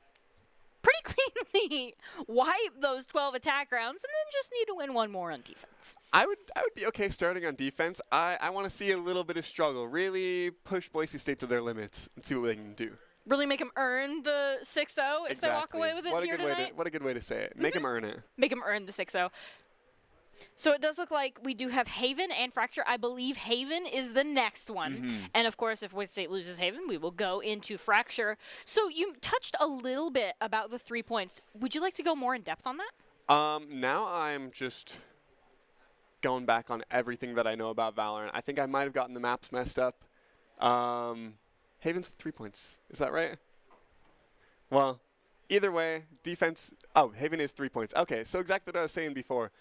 pretty cleanly wipe those 12 attack rounds and then just need to win one more on defense. I would be okay starting on defense. I want to see a little bit of struggle. Really push Boise State to their limits and see what they can do. Really make them earn the 6-0 if they walk away with it here tonight? What a good way to say it. Make them earn it. Make them earn the 6-0. So it does look like we do have Haven and Fracture. I believe Haven is the next one. Mm-hmm. And, of course, if Boise State loses Haven, we will go into Fracture. So you touched a little bit about the 3 points. Would you like to go more in depth on that? Now I'm just going back on everything that I know about Valorant. I think I might have gotten the maps messed up. Haven's 3 points. Is that right? Well, either way, defense. Oh, Haven is 3 points. Okay, so exactly what I was saying before.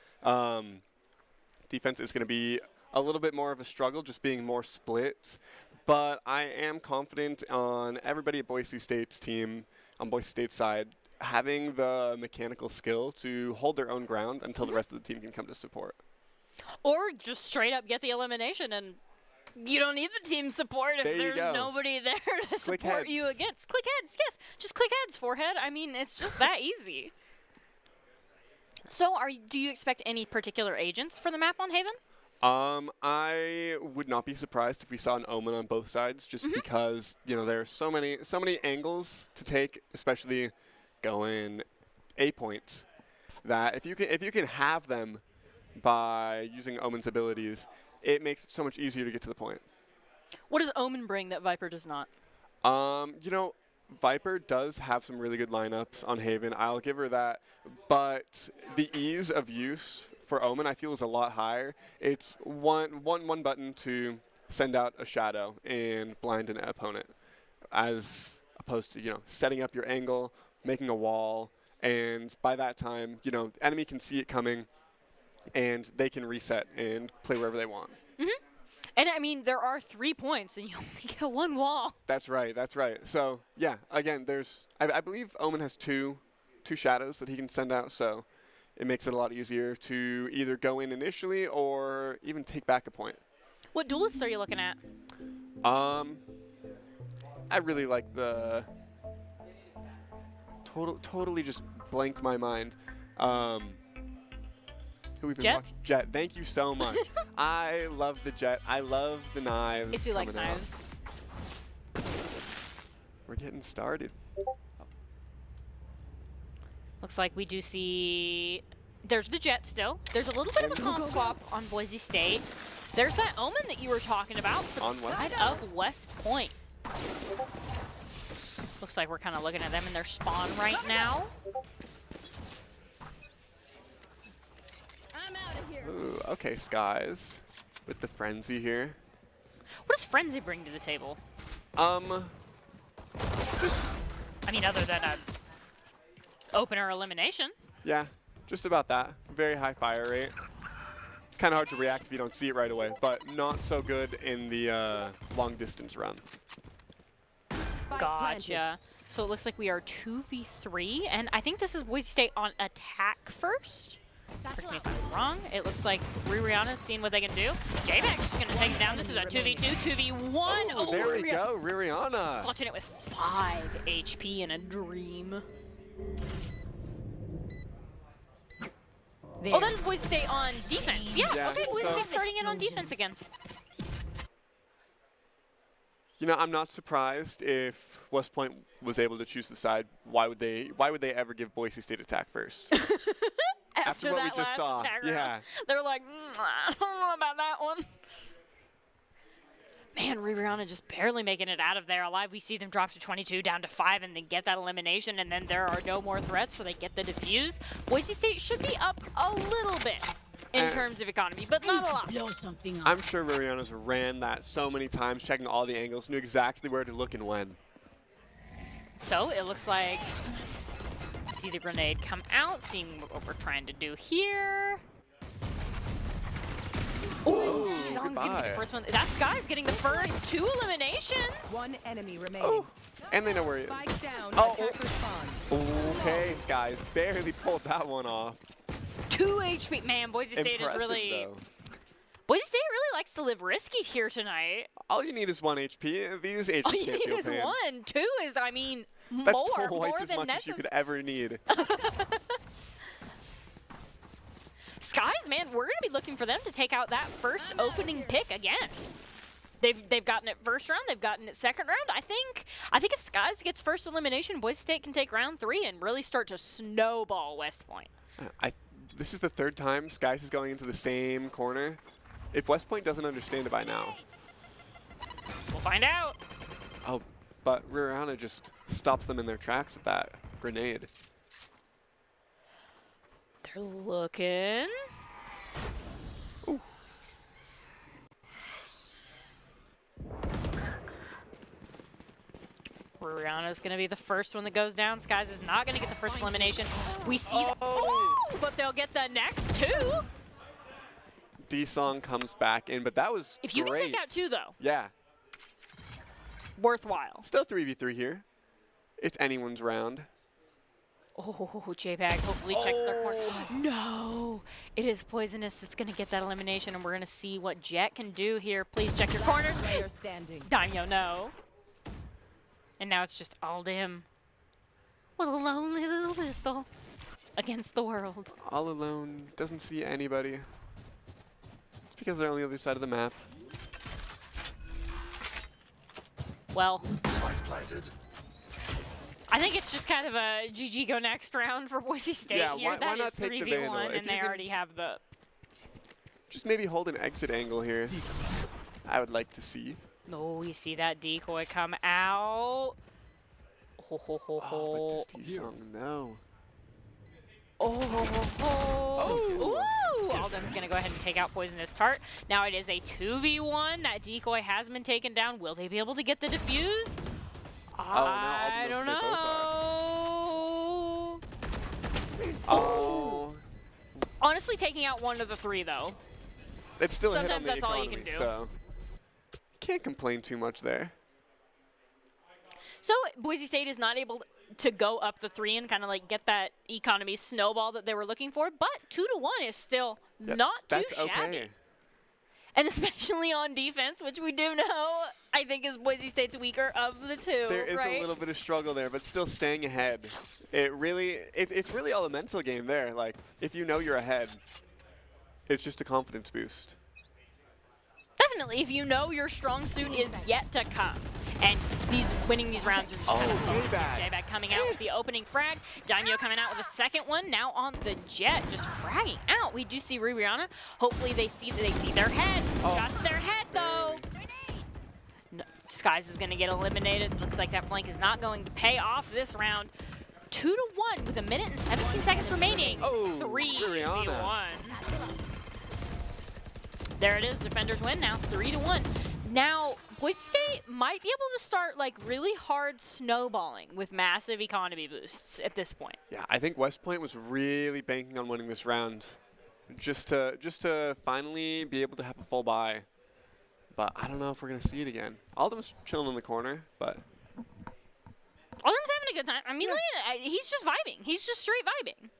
Defense is going to be a little bit more of a struggle, just being more split. But I am confident on everybody at Boise State's team, on Boise State's side, having the mechanical skill to hold their own ground until the rest of the team can come to support. Or just straight up get the elimination and you don't need the team support if there's nobody there to support you against. Click heads, yes. Just click heads, forehead. I mean, it's just that easy. So do you expect any particular agents for the map on Haven? I would not be surprised if we saw an Omen on both sides, just because, you know, there are so many angles to take, especially going A points, that if you can have them by using Omen's abilities, it makes it so much easier to get to the point. What does Omen bring that Viper does not? You know, Viper does have some really good lineups on Haven. I'll give her that. But the ease of use for Omen, I feel, is a lot higher. It's one button to send out a shadow and blind an opponent, as opposed to, you know, setting up your angle, making a wall, and by that time, you know, enemy can see it coming, and they can reset and play wherever they want. And I mean, there are 3 points, and you only get 1 wall. That's right. That's right. So yeah, again, there's I believe Omen has two shadows that he can send out, so it makes it a lot easier to either go in initially or even take back a point. What duelists are you looking at? I really like the totally just blanked my mind. Who we've been Jet? watching? Jet. Thank you so much. I love the Jet. I love the knives. Isu likes coming out. knives. We're getting started. Looks like we do see. There's the Jet still. There's a little bit of a comp swap on Boise State. There's that Omen that you were talking about for the On West side of West Point. Looks like we're kind of looking at them in their spawn right now. I'm out of here. Ooh, okay, Skies with the frenzy here. What does Frenzy bring to the table? Just I mean, other than a opener elimination. yeah, just about that. Very high fire rate. It's kind of hard to react if you don't see it right away, but not so good in the long distance run. Spike Gotcha. planted. So it looks like we are 2v3, and I think this is Boise State on attack first. Correct me if I'm wrong. It looks like Rihanna's seeing what they can do. J-Mac's just going to take it down. This is a 2v2, 2v1. Oh, there we go, Rihanna. Clutching it with 5 HP in a dream. There. Oh, that is Boise State on defense. Yeah, Yeah, okay, Boise so- State starting in on defense again. You know, I'm not surprised if West Point was able to choose the side. Why would they ever give Boise State attack first? After what we that just last saw, attack yeah. round, they're like, I don't know about that one. Man, Rihanna just barely making it out of there alive. We see them drop to 22, down to 5, and then get that elimination, and then there are no more threats, so they get the defuse. Boise State should be up a little bit in terms of economy, but not a lot. Blow something up. I'm sure Rihanna's ran that so many times, checking all the angles, knew exactly where to look and when. So it looks like we see the grenade come out, seeing what we're trying to do here. Oh, Dizong's gonna be the first one. That Sky's getting the first 2 eliminations. One enemy remaining. Oh, and they know where he is. Spike down. Oh, Attacker spawn. Okay, Skies barely pulled that one off. 2 HP. Man, Boise State Impressive, is really. though. Boise State really likes to live risky here tonight. All you need is 1 HP. These HP All you can't need feel is pain. 1. 2 is, I mean, That's more twice as than much as you necessary. could ever need. Skies, man, we're gonna be looking for them to take out that first opening pick again. They've gotten it first round, they've gotten it second round. I think if Skies gets first elimination, Boise State can take round 3 and really start to snowball West Point. This is the 3rd time Skies is going into the same corner. If West Point doesn't understand it by now. We'll find out. Oh, but Rihanna just stops them in their tracks with that grenade. They're looking. Ooh. Rihanna's going to be the first one that goes down. Skies is not going to get the first elimination. We see that. Oh. Ooh, but they'll get the next 2. D-Song comes back in, but that was If you great. can take out 2, though, Yeah. worthwhile. Still 3v3 here. It's anyone's round. Oh, J-Bag hopefully checks their corner. No, it is Poisonous that's going to get that elimination, and we're going to see what Jet can do here. Please check your corners. Player standing. Daimyo, no. And now it's just all to him with a lonely little pistol against the world. All alone, doesn't see anybody. It's because they're on the other side of the map. Well, I think it's just kind of a GG go next round for Boise State Yeah, here. why That not is take the Vandal? 3v1, If and you they can- already have the... Just maybe hold an exit angle here. I would like to see. Oh, you see that decoy come out. ho, ho, ho, ho. Oh, but does T-Sung know? Ooh! Aldem's going to go ahead and take out Poisonous Tart. Now it is a 2v1. That decoy has been taken down. Will they be able to get the defuse? I don't know. Oh. Honestly, taking out one of the three, though. It's still a hit on Sometimes the that's all you economy, can do. so can't complain too much there. So Boise State is not able to go up the 3 and kind of like get that economy snowball that they were looking for, but 2-1 is still not too shabby. Okay. And especially on defense, which we do know, I think is Boise State's weaker of the two. There is right? a little bit of struggle there, but still staying ahead. It's really all a mental game there. Like, if you know you're ahead, it's just a confidence boost. Definitely, if you know your strong suit is yet to come. And winning these rounds are just kind of bonus. J-Bag coming out with the opening frag. Daimyo coming out with a second one. Now on the Jet, just fragging out. We do see Rihanna. Hopefully they see their head. Just their head, though. No, Skies is going to get eliminated. Looks like that flank is not going to pay off this round. 2-1 with 1 minute and 17 seconds remaining. 3v1. There it is. Defenders win now. 3-1. Now, Boise State might be able to start like really hard snowballing with massive economy boosts at this point. Yeah, I think West Point was really banking on winning this round, just to finally be able to have a full buy. But I don't know if we're gonna see it again. Aldem's chilling in the corner, but Aldem's having a good time. I mean, he's just vibing. He's just straight vibing.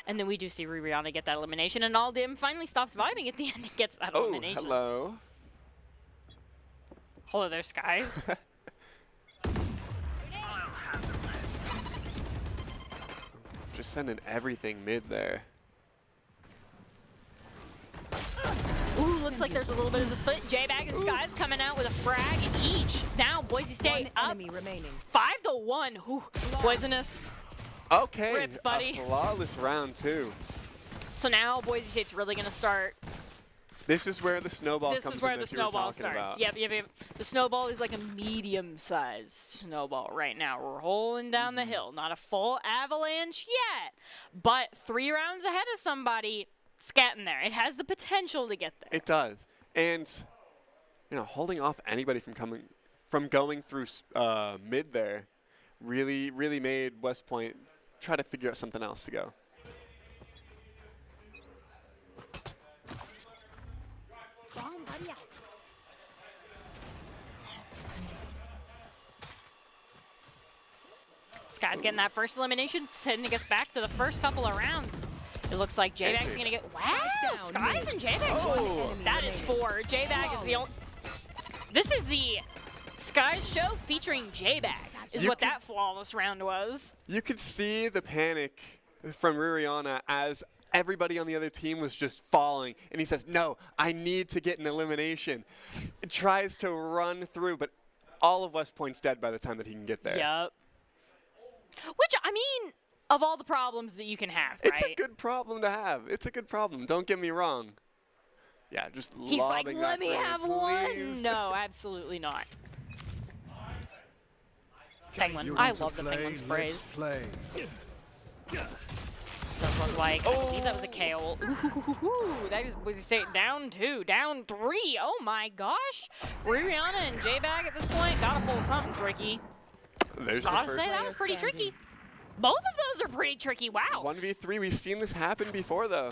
And then we do see Rihanna get that elimination, and Aldem finally stops vibing at the end and gets that elimination. Hello. Hello there, Skies. Just sending everything mid there. Ooh, looks like there's a little bit of the split. J-Bag and Skies coming out with a frag each. Now Boise State up enemy remaining. 5-1. Ooh, Poisonous. Okay, Rip, buddy. A flawless round too. So now Boise State's really going to start. This is where the snowball comes in. This is where the that you were snowball talking starts. about. Yep. The snowball is like a medium-sized snowball right now. We're rolling down the hill. Not a full avalanche yet, but 3 rounds ahead of somebody. It's getting there. It has the potential to get there. It does, and holding off anybody from going through mid there, really made West Point try to figure out something else to go. Sky's getting that first elimination, sending us back to the first couple of rounds. It looks like J-Bag's going to get... Wow! Skies and J-Bag just... That is 4. J-Bag is the only... This is the Skies show featuring J-Bag, is what that flawless round was. You could see the panic from Rihanna as everybody on the other team was just falling. And he says, no, I need to get an elimination. It tries to run through, but all of West Point's dead by the time that he can get there. Yep. Which, I mean, of all the problems that you can have, right? It's a good problem to have. It's a good problem. Don't get me wrong. Yeah, just He's like, lobbing let that me grenade, have please. one. No, absolutely not. Penguin. You I want to love the play, Penguin let's sprays. play. Does look like, I believe that was a KO. Ooh, that is Boise State down 2, down 3. Oh my gosh. Rihanna and J-Bag at this point gotta pull something tricky. There's the Gotta first say, that was pretty tricky. Both of those are pretty tricky. Wow. 1v3. We've seen this happen before, though.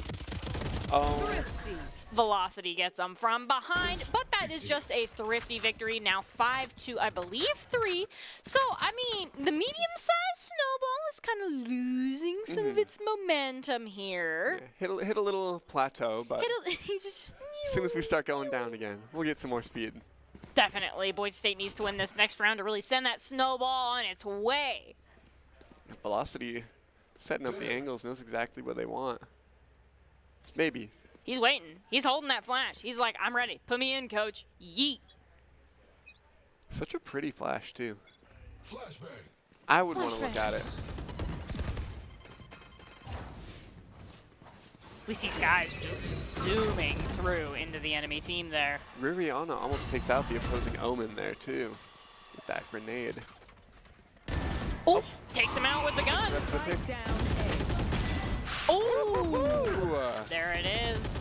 Oh. Velocity gets them from behind, but that is just a thrifty victory. Now 5-2, I believe 3. So, I mean, the medium-sized snowball is kind of losing some of its momentum here. Yeah, hit a little plateau, but Just, as soon as we start going down again, we'll get some more speed. definitely, Boise State needs to win this next round to really send that snowball on its way. Velocity, setting up the angles, knows exactly what they want. Maybe. He's waiting. He's holding that flash. He's like, I'm ready. Put me in, coach. Yeet. Such a pretty flash, too. I would want to look at it. We see Skies just zooming through into the enemy team there. Rihanna almost takes out the opposing Omen there, too, with that grenade. Oh, takes him out with the gun. That's the pick. Strike down A. Oh, Ooh. there it is.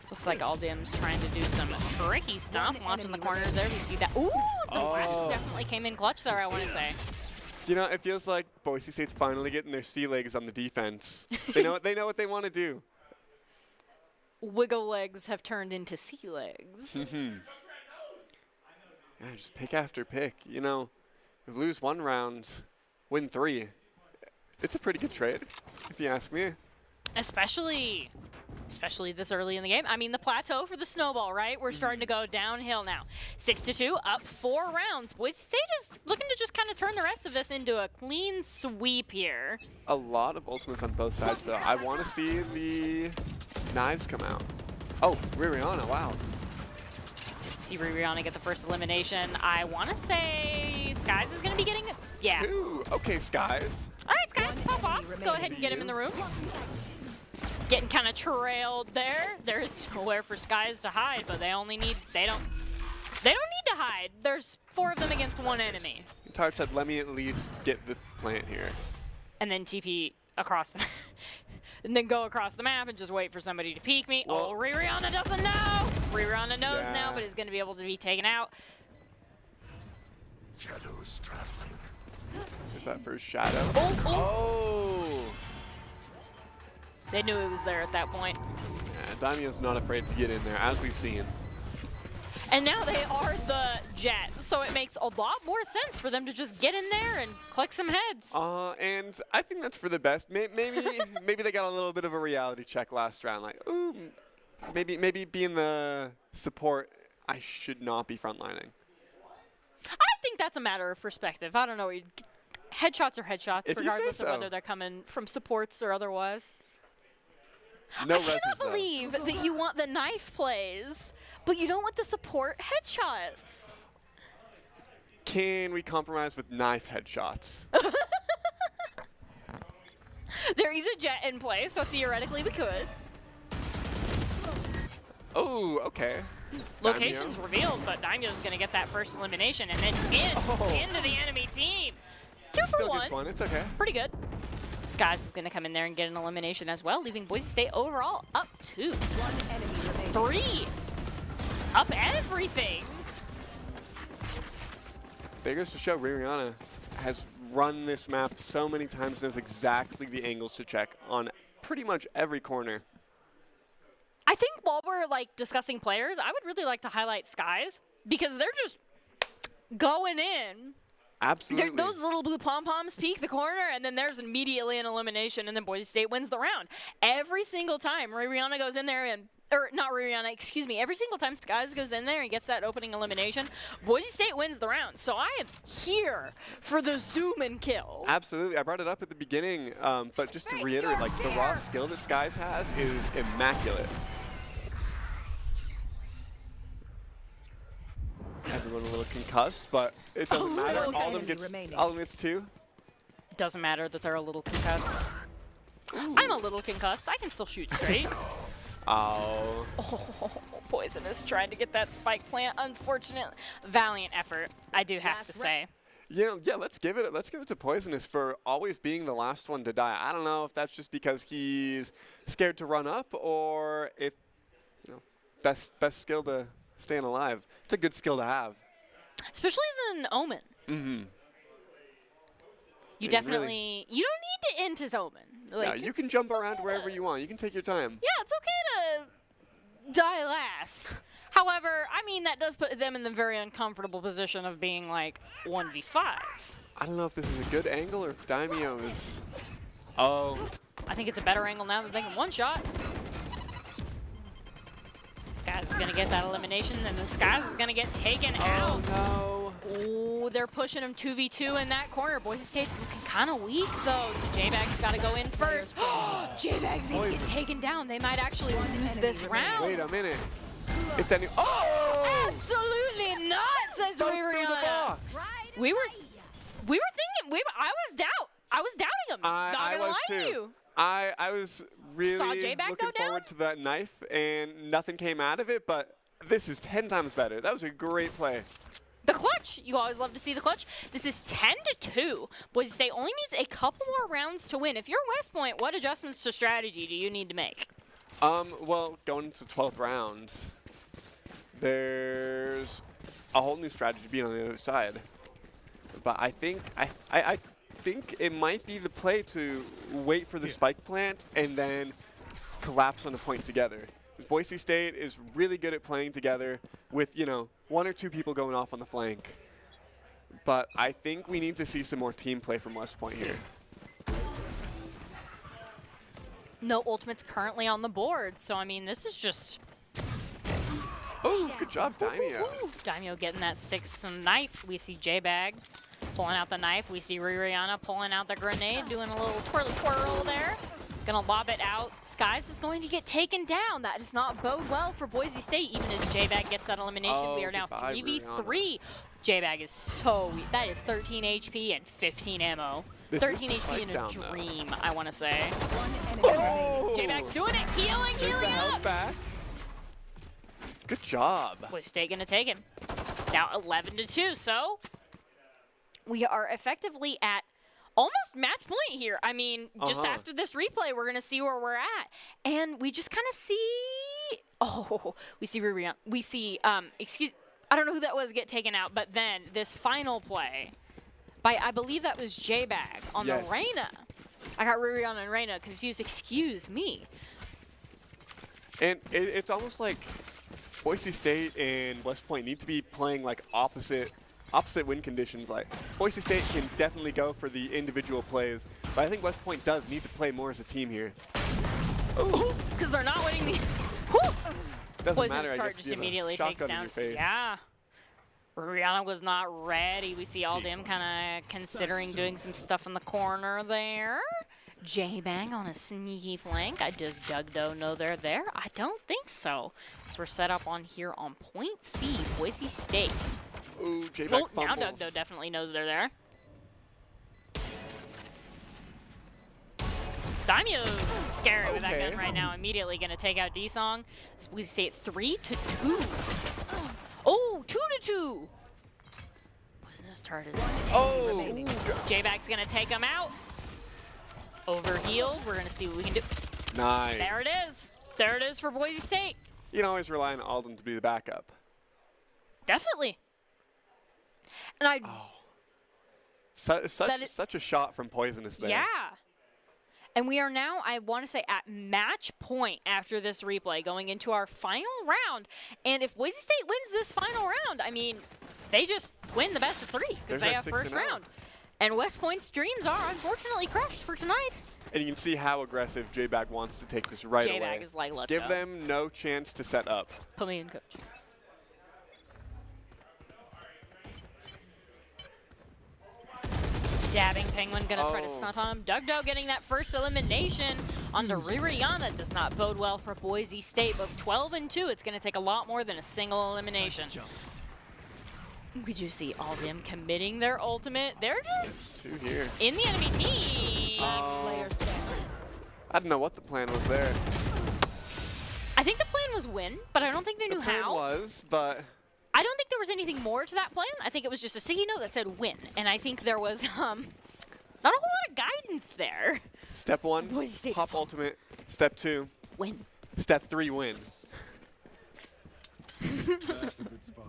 Looks like Aldim's trying to do some tricky stuff. Launching the corners there. We see that. Ooh, the flashes definitely came in clutch there, I want to say. You know, it feels like Boise State's finally getting their sea legs on the defense. They know what they want to do. Wiggle legs have turned into sea legs. Yeah, just pick after pick. You know, if you lose 1 round, win 3. It's a pretty good trade, if you ask me. Especially this early in the game. I mean, the plateau for the snowball, right? We're starting to go downhill now. 6-2, up 4 rounds. Boise State is looking to just kind of turn the rest of this into a clean sweep here. A lot of ultimates on both sides, though. I want to see the knives come out. Oh, Ririana, wow. See Ririana get the first elimination. I want to say Skies is going to be getting it. Yeah. 2. Okay, Skies. All right, Skies, pop off. remaining. Go ahead and get him in the room. Getting kind of trailed there. There is nowhere for Skies to hide, but they don't need to hide. There's 4 of them against 1 enemy. Tart said, let me at least get the plant here. And then TP across the and then go across the map and just wait for somebody to peek me. Well, oh, Ririana doesn't know. Ririana knows Yeah. now, but is going to be able to be taken out. Shadows traveling. There's that first shadow. Oh, oh. Oh! They knew it was there at that point. Yeah, Daimyo's not afraid to get in there, as we've seen. And now they are the Jet, so it makes a lot more sense for them to just get in there and click some heads. And I think that's for the best. Maybe they got a little bit of a reality check last round. Like, ooh, maybe being the support, I should not be frontlining. I think that's a matter of perspective. I don't know. Headshots are headshots, If you say regardless of so. whether they're coming from supports or otherwise. No I reses, cannot though. believe that you want the knife plays, but you don't want the support headshots. Can we compromise with knife headshots? There is a Jet in play, so theoretically we could. Oh, okay. Locations Daimyo. revealed, but Daimyo's going to get that first elimination and then into the enemy team. 2 for Still 1. gets 1. It's okay. Pretty good. Skies is going to come in there and get an elimination as well, leaving Boise State overall up 2. 1 enemy remaining. 3. Up everything. There goes to show Ririana has run this map so many times and knows exactly the angles to check on pretty much every corner. I think while we're like discussing players, I would really like to highlight Skies because they're just going in. Absolutely. Those little blue pom-poms peek the corner, and then there's immediately an elimination, and then Boise State wins the round. Every single time Ririana goes in there and, or not Ririana, excuse me, every single time Skies goes in there and gets that opening elimination, Boise State wins the round. So I am here for the zoom and kill. Absolutely. I brought it up at the beginning, but just to reiterate, like the raw skill that Skies has is immaculate. Everyone a little concussed, but it doesn't matter. little All of them remaining. gets 2. It doesn't matter that they're a little concussed. I'm a little concussed. I can still shoot straight. Oh. Oh, Poisonous trying to get that spike plant. Unfortunate, valiant effort, I do have to say. You know, yeah, let's give it to Poisonous for always being the last one to die. I don't know if that's just because he's scared to run up or if, you know, best skill to staying alive. It's a good skill to have. Especially as an Omen. Mm-hmm. You Yeah, definitely, you don't need to end his Omen. Like, Yeah, you can it's jump okay around wherever you want. You can take your time. Yeah, it's okay to die last. However, I mean, that does put them in the very uncomfortable position of being like 1v5. I don't know if this is a good angle or if Daimyo is... Oh. I think it's a better angle now that they can one-shot. Skies is going to get that elimination, and then Skies is going to get taken out. Oh, Oh, they're pushing him 2v2 in that corner. Boise State's looking kind of weak, though, so J-Bag's got to go in first. J-Bag's going to get taken down. They might actually lose this no. round. Wait a minute. It's any... Oh! Absolutely not, says Through the Ririana. box. We were thinking, I was doubting him. Not I gonna was lie to too. you. I was really J-Bag looking go down? forward to that knife, and nothing came out of it, but this is 10 times better. That was a great play. The clutch. You always love to see the clutch. This is 10-2. Boise State only needs a couple more rounds to win. If you're West Point, what adjustments to strategy do you need to make? Well, going into the 12th round, there's a whole new strategy being on the other side. But I think I think it might be the play to wait for the spike plant and then collapse on the point together. Because Boise State is really good at playing together with, you know, 1 or 2 people going off on the flank. But I think we need to see some more team play from West Point here. No ultimates currently on the board, so I mean, this is just... Oh, good job, Daimyo. Daimyo getting that 6th knife. We see J-Bag pulling out the knife. We see Rihanna pulling out the grenade, doing a little twirly twirl there. Gonna lob it out. Skies is going to get taken down. That does not bode well for Boise State, even as J-Bag gets that elimination. We are now 3v3. J-Bag is so weak. That is 13 HP and 15 ammo. This 13 is HP in a down, dream, I want to say. One enemy remaining. J-Bag's doing it. Healing, There's the healing health up. back. Good job. Boise State gonna take him. Now 11-2, so we are effectively at almost match point here. I mean, just after this replay, we're gonna see where we're at, and we just kind of see. Oh, we see Rihanna. We see I don't know who that was get taken out, but then this final play by I believe that was J-Bag on the Reyna. I got Rihanna and Reyna confused. Excuse me. And it's almost like Boise State and West Point need to be playing like opposite win conditions. Like Boise State can definitely go for the individual plays, but I think West Point does need to play more as a team here. Because they're not winning the. Doesn't matter. I Start guess just you have a immediately takes shotgun in down. your face. Yeah. Rihanna was not ready. We see Aldim kind of considering doing some stuff in the corner there. J-Bang on a sneaky flank. Does Dugdo know they're there? I don't think so. So we're set up on here on point C, Boise State. Ooh, J-Bag Oh, now fumbles. Dugdo definitely knows they're there. Daimyo scary with that gun right now. Immediately going to take out D-Song. Boise State 3-2. Oh, 2-2. What's this target? Oh, J-Bag's going to take him out. Overhealed. We're going to see what we can do. nice. There it is. There it is for Boise State. You can always rely on Alden to be the backup. Definitely. And Such a shot from Poisonous there. yeah. And we are now, I want to say, at match point after this replay, going into our final round. And if Boise State wins this final round, I mean, they just win the best of 3 because they have first round. And West Point's dreams are unfortunately crushed for tonight. And you can see how aggressive J-Bag wants to take this right away. J-Bag is like, let's Give go. them no chance to set up. Put me in, coach. Dabbing Penguin gonna try to stunt on him. Dugdo getting that first elimination on the Rihanna does not bode well for Boise State, but 12-2, it's gonna take a lot more than a single elimination. We do see all of them committing their ultimate. They're just 2 here. in the enemy team. Player standing. I don't know what the plan was there. I think the plan was win, but I don't think they knew The plan how. was, but I don't think there was anything more to that plan. I think it was just a sticky note that said win, and I think there was not a whole lot of guidance there. step 1, Boise State pop ultimate. Step 2, Win. step 3, win. That's a good spot.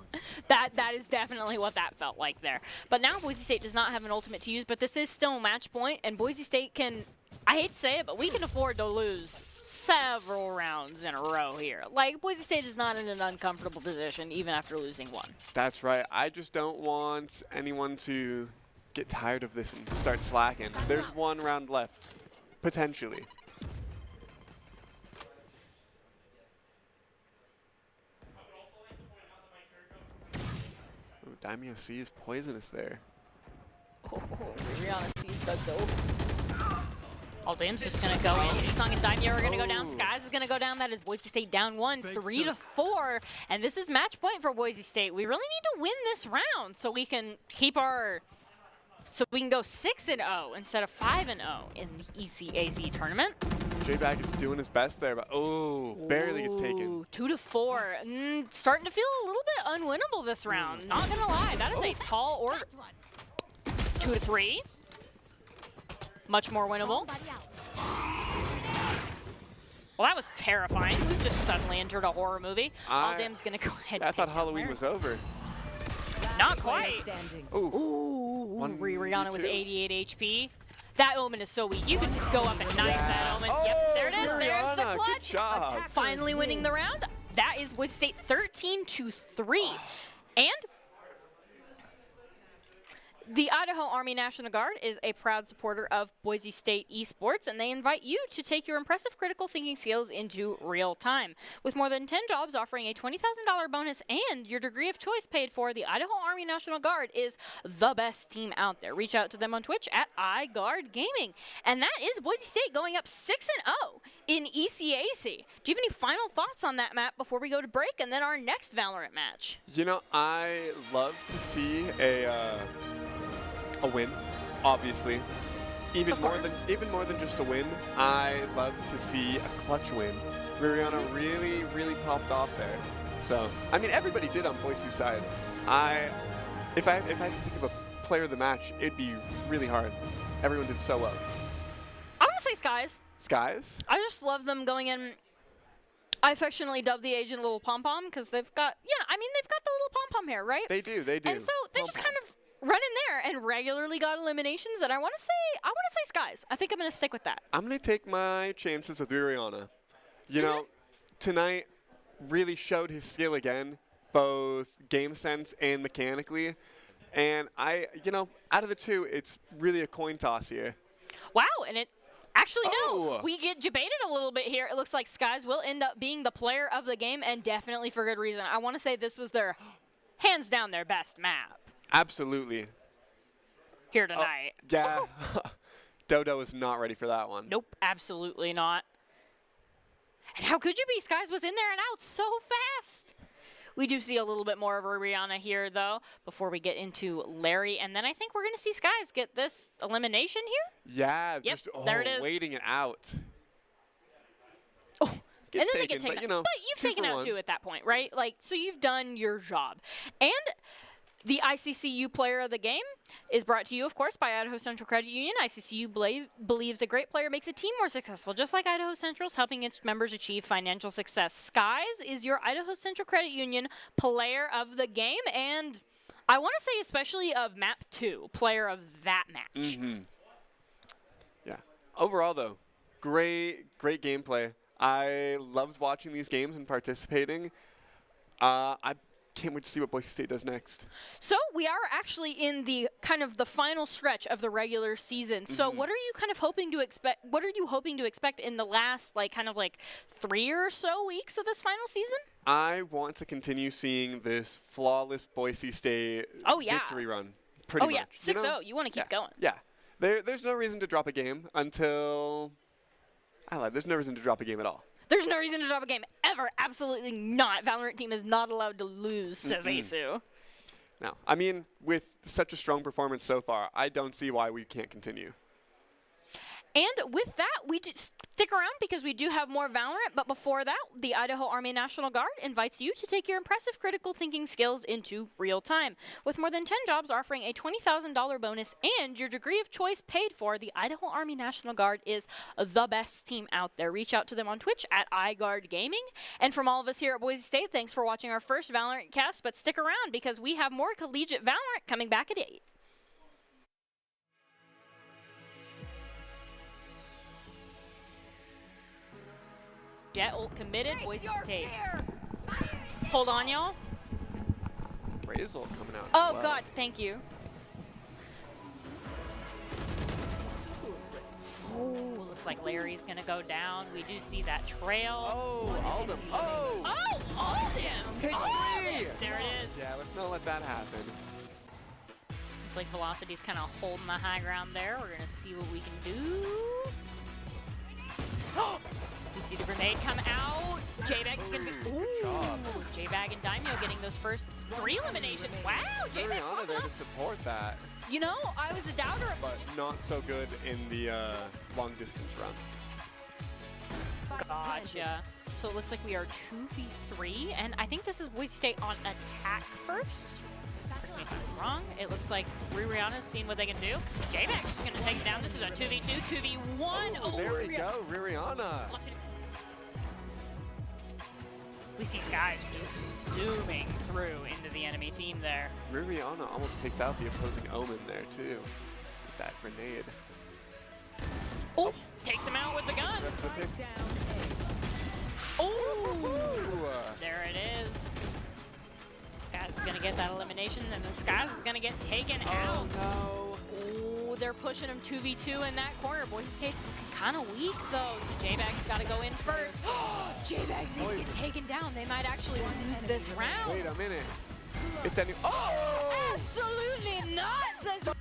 That is definitely what that felt like there. But now Boise State does not have an ultimate to use, but this is still a match point, and Boise State can, I hate to say it, but we can afford to lose several rounds in a row here. Like, Boise State is not in an uncomfortable position, even after losing 1. That's right. I just don't want anyone to get tired of this and start slacking. There's 1 round left, potentially. Ooh, Daimyo sees Poisonous there. Oh, Rihanna sees Dugdo. Aldam's just going to go in. D-Song and Daimyo are going to go down. Skies is going to go down. That is Boise State down 1, 3-4. And this is match point for Boise State. We really need to win this round so we can keep our... So we can go 6-0 instead of 5-0 in the ECAC tournament. J-Bag is doing his best there, but barely gets taken. Ooh, 2 to 4. Starting to feel a little bit unwinnable this round. Not gonna lie, that is a tall order. 2 to 3. Much more winnable. Well, that was terrifying. We've just suddenly entered a horror movie. Aldam's gonna go ahead. I and thought pick Halloween Blair. was over. Not quite. Standing. Ooh. Rihanna with 1v2. 88 HP. That omen is so weak. You could go up and knife that omen. Yep, there it is. There's the Rihanna, clutch. good job. Finally winning the round. That is Boise State 13 to 3. And the Idaho Army National Guard is a proud supporter of Boise State Esports, and they invite you to take your impressive critical thinking skills into real time. With more than 10 jobs offering a $20,000 bonus and your degree of choice paid for, the Idaho Army National Guard is the best team out there. Reach out to them on Twitch at iGuard Gaming. And that is Boise State going up 6-0 in ECAC. Do you have any final thoughts on that map before we go to break and then our next Valorant match? You know, I love to see a win, obviously. Even more than just a win, I love to see a clutch win. Rihanna really popped off there. So, I mean, everybody did on Boise's side. If I had to think of a player of the match, it'd be really hard. Everyone did so well. I'm gonna say Skies. Skies? I just love them going in. I affectionately dub the agent Little Pom Pom because they've got, I mean, they've got the little pom pom hair, right? They do. And so they just kind of run in there and regularly got eliminations, and I want to say Skies. I think I'm going to stick with that. I'm going to take my chances with Rihanna. You know, tonight really showed his skill again, both game sense and mechanically. And out of the two, it's really a coin toss here. Wow, and it actually, no, we get debated a little bit here. It looks like Skies will end up being the player of the game, and definitely for good reason. I want to say this was their, hands down, their best map. Absolutely. Here tonight. Yeah. Dodo is not ready for that one. Nope, absolutely not. And how could you be? Skies was in there and out so fast. We do see a little bit more of Rihanna here, though, before we get into Larry. And then I think we're going to see Skies get this elimination here. Yeah, Yep, just there it is. waiting it out. Oh, and then they get taken but, out. But you've taken out 2 at that point, right? Like, so you've done your job. And the ICCU Player of the Game is brought to you, of course, by Idaho Central Credit Union. ICCU believes a great player makes a team more successful, just like Idaho Central's helping its members achieve financial success. Skies is your Idaho Central Credit Union Player of the Game, and I want to say especially of Map 2, Player of that match. Yeah. Overall, though, great gameplay. I loved watching these games and participating. I can't wait to see what Boise State does next. So we are actually in the kind of the final stretch of the regular season. So what are you kind of hoping to expect? What are you hoping to expect in the last kind of 3 or so weeks of this final season? I want to continue seeing this flawless Boise State victory run. Pretty much. 6-0. You want to keep going. Yeah. There's no reason to drop a game until there's no reason to drop a game at all. There's no reason to drop a game ever. Absolutely not. Valorant team is not allowed to lose, says Asu. No. I mean, with such a strong performance so far, I don't see why we can't continue. And with that, we just stick around because we do have more Valorant. But before that, the Idaho Army National Guard invites you to take your impressive critical thinking skills into real time. With more than 10 jobs offering a $20,000 bonus and your degree of choice paid for, the Idaho Army National Guard is the best team out there. Reach out to them on Twitch at iGuard Gaming. And from all of us here at Boise State, thanks for watching our first Valorant cast. But stick around because we have more collegiate Valorant coming back at 8. Jet ult committed, Boise State. Hold on, y'all. Razel coming out. Oh, God, thank you. Oh, looks like Larry's going to go down. We do see that trail. Oh, Aldam. Oh! Aldam! Take three! There it is. Yeah, let's not let that happen. Looks like Velocity's kind of holding the high ground there. We're going to see what we can do. We see the grenade come out. J-Bag's going to be... Ooh, J-Bag and Daimyo getting those first 3 eliminations. Wow, J-Bag Rihanna there to support that. You know, I was a doubter. But not so good in the long distance run. Gotcha. So it looks like we are 2v3, and I think this is Boise State on attack first. Correct me if I'm wrong. It looks like Rihanna's seen what they can do. J-Back's just going to take it down. This is a 2v2, 2v1. Oh, there we go, Rihanna. We see Skies just zooming through into the enemy team there. Rihanna almost takes out the opposing Omen there, too, with that grenade. Oh, takes him out with the gun. That's the pick. Down Oh, there it is. Skies is going to get that elimination, and then Skies is going to get taken out. Oh, Oh, they're pushing him 2v2 in that corner. Boise State's kind of weak, though, so J-Bag's got to go in first. J-Bag's going to get taken down. They might actually lose this round. wait a minute. It's any. Oh! Absolutely not, says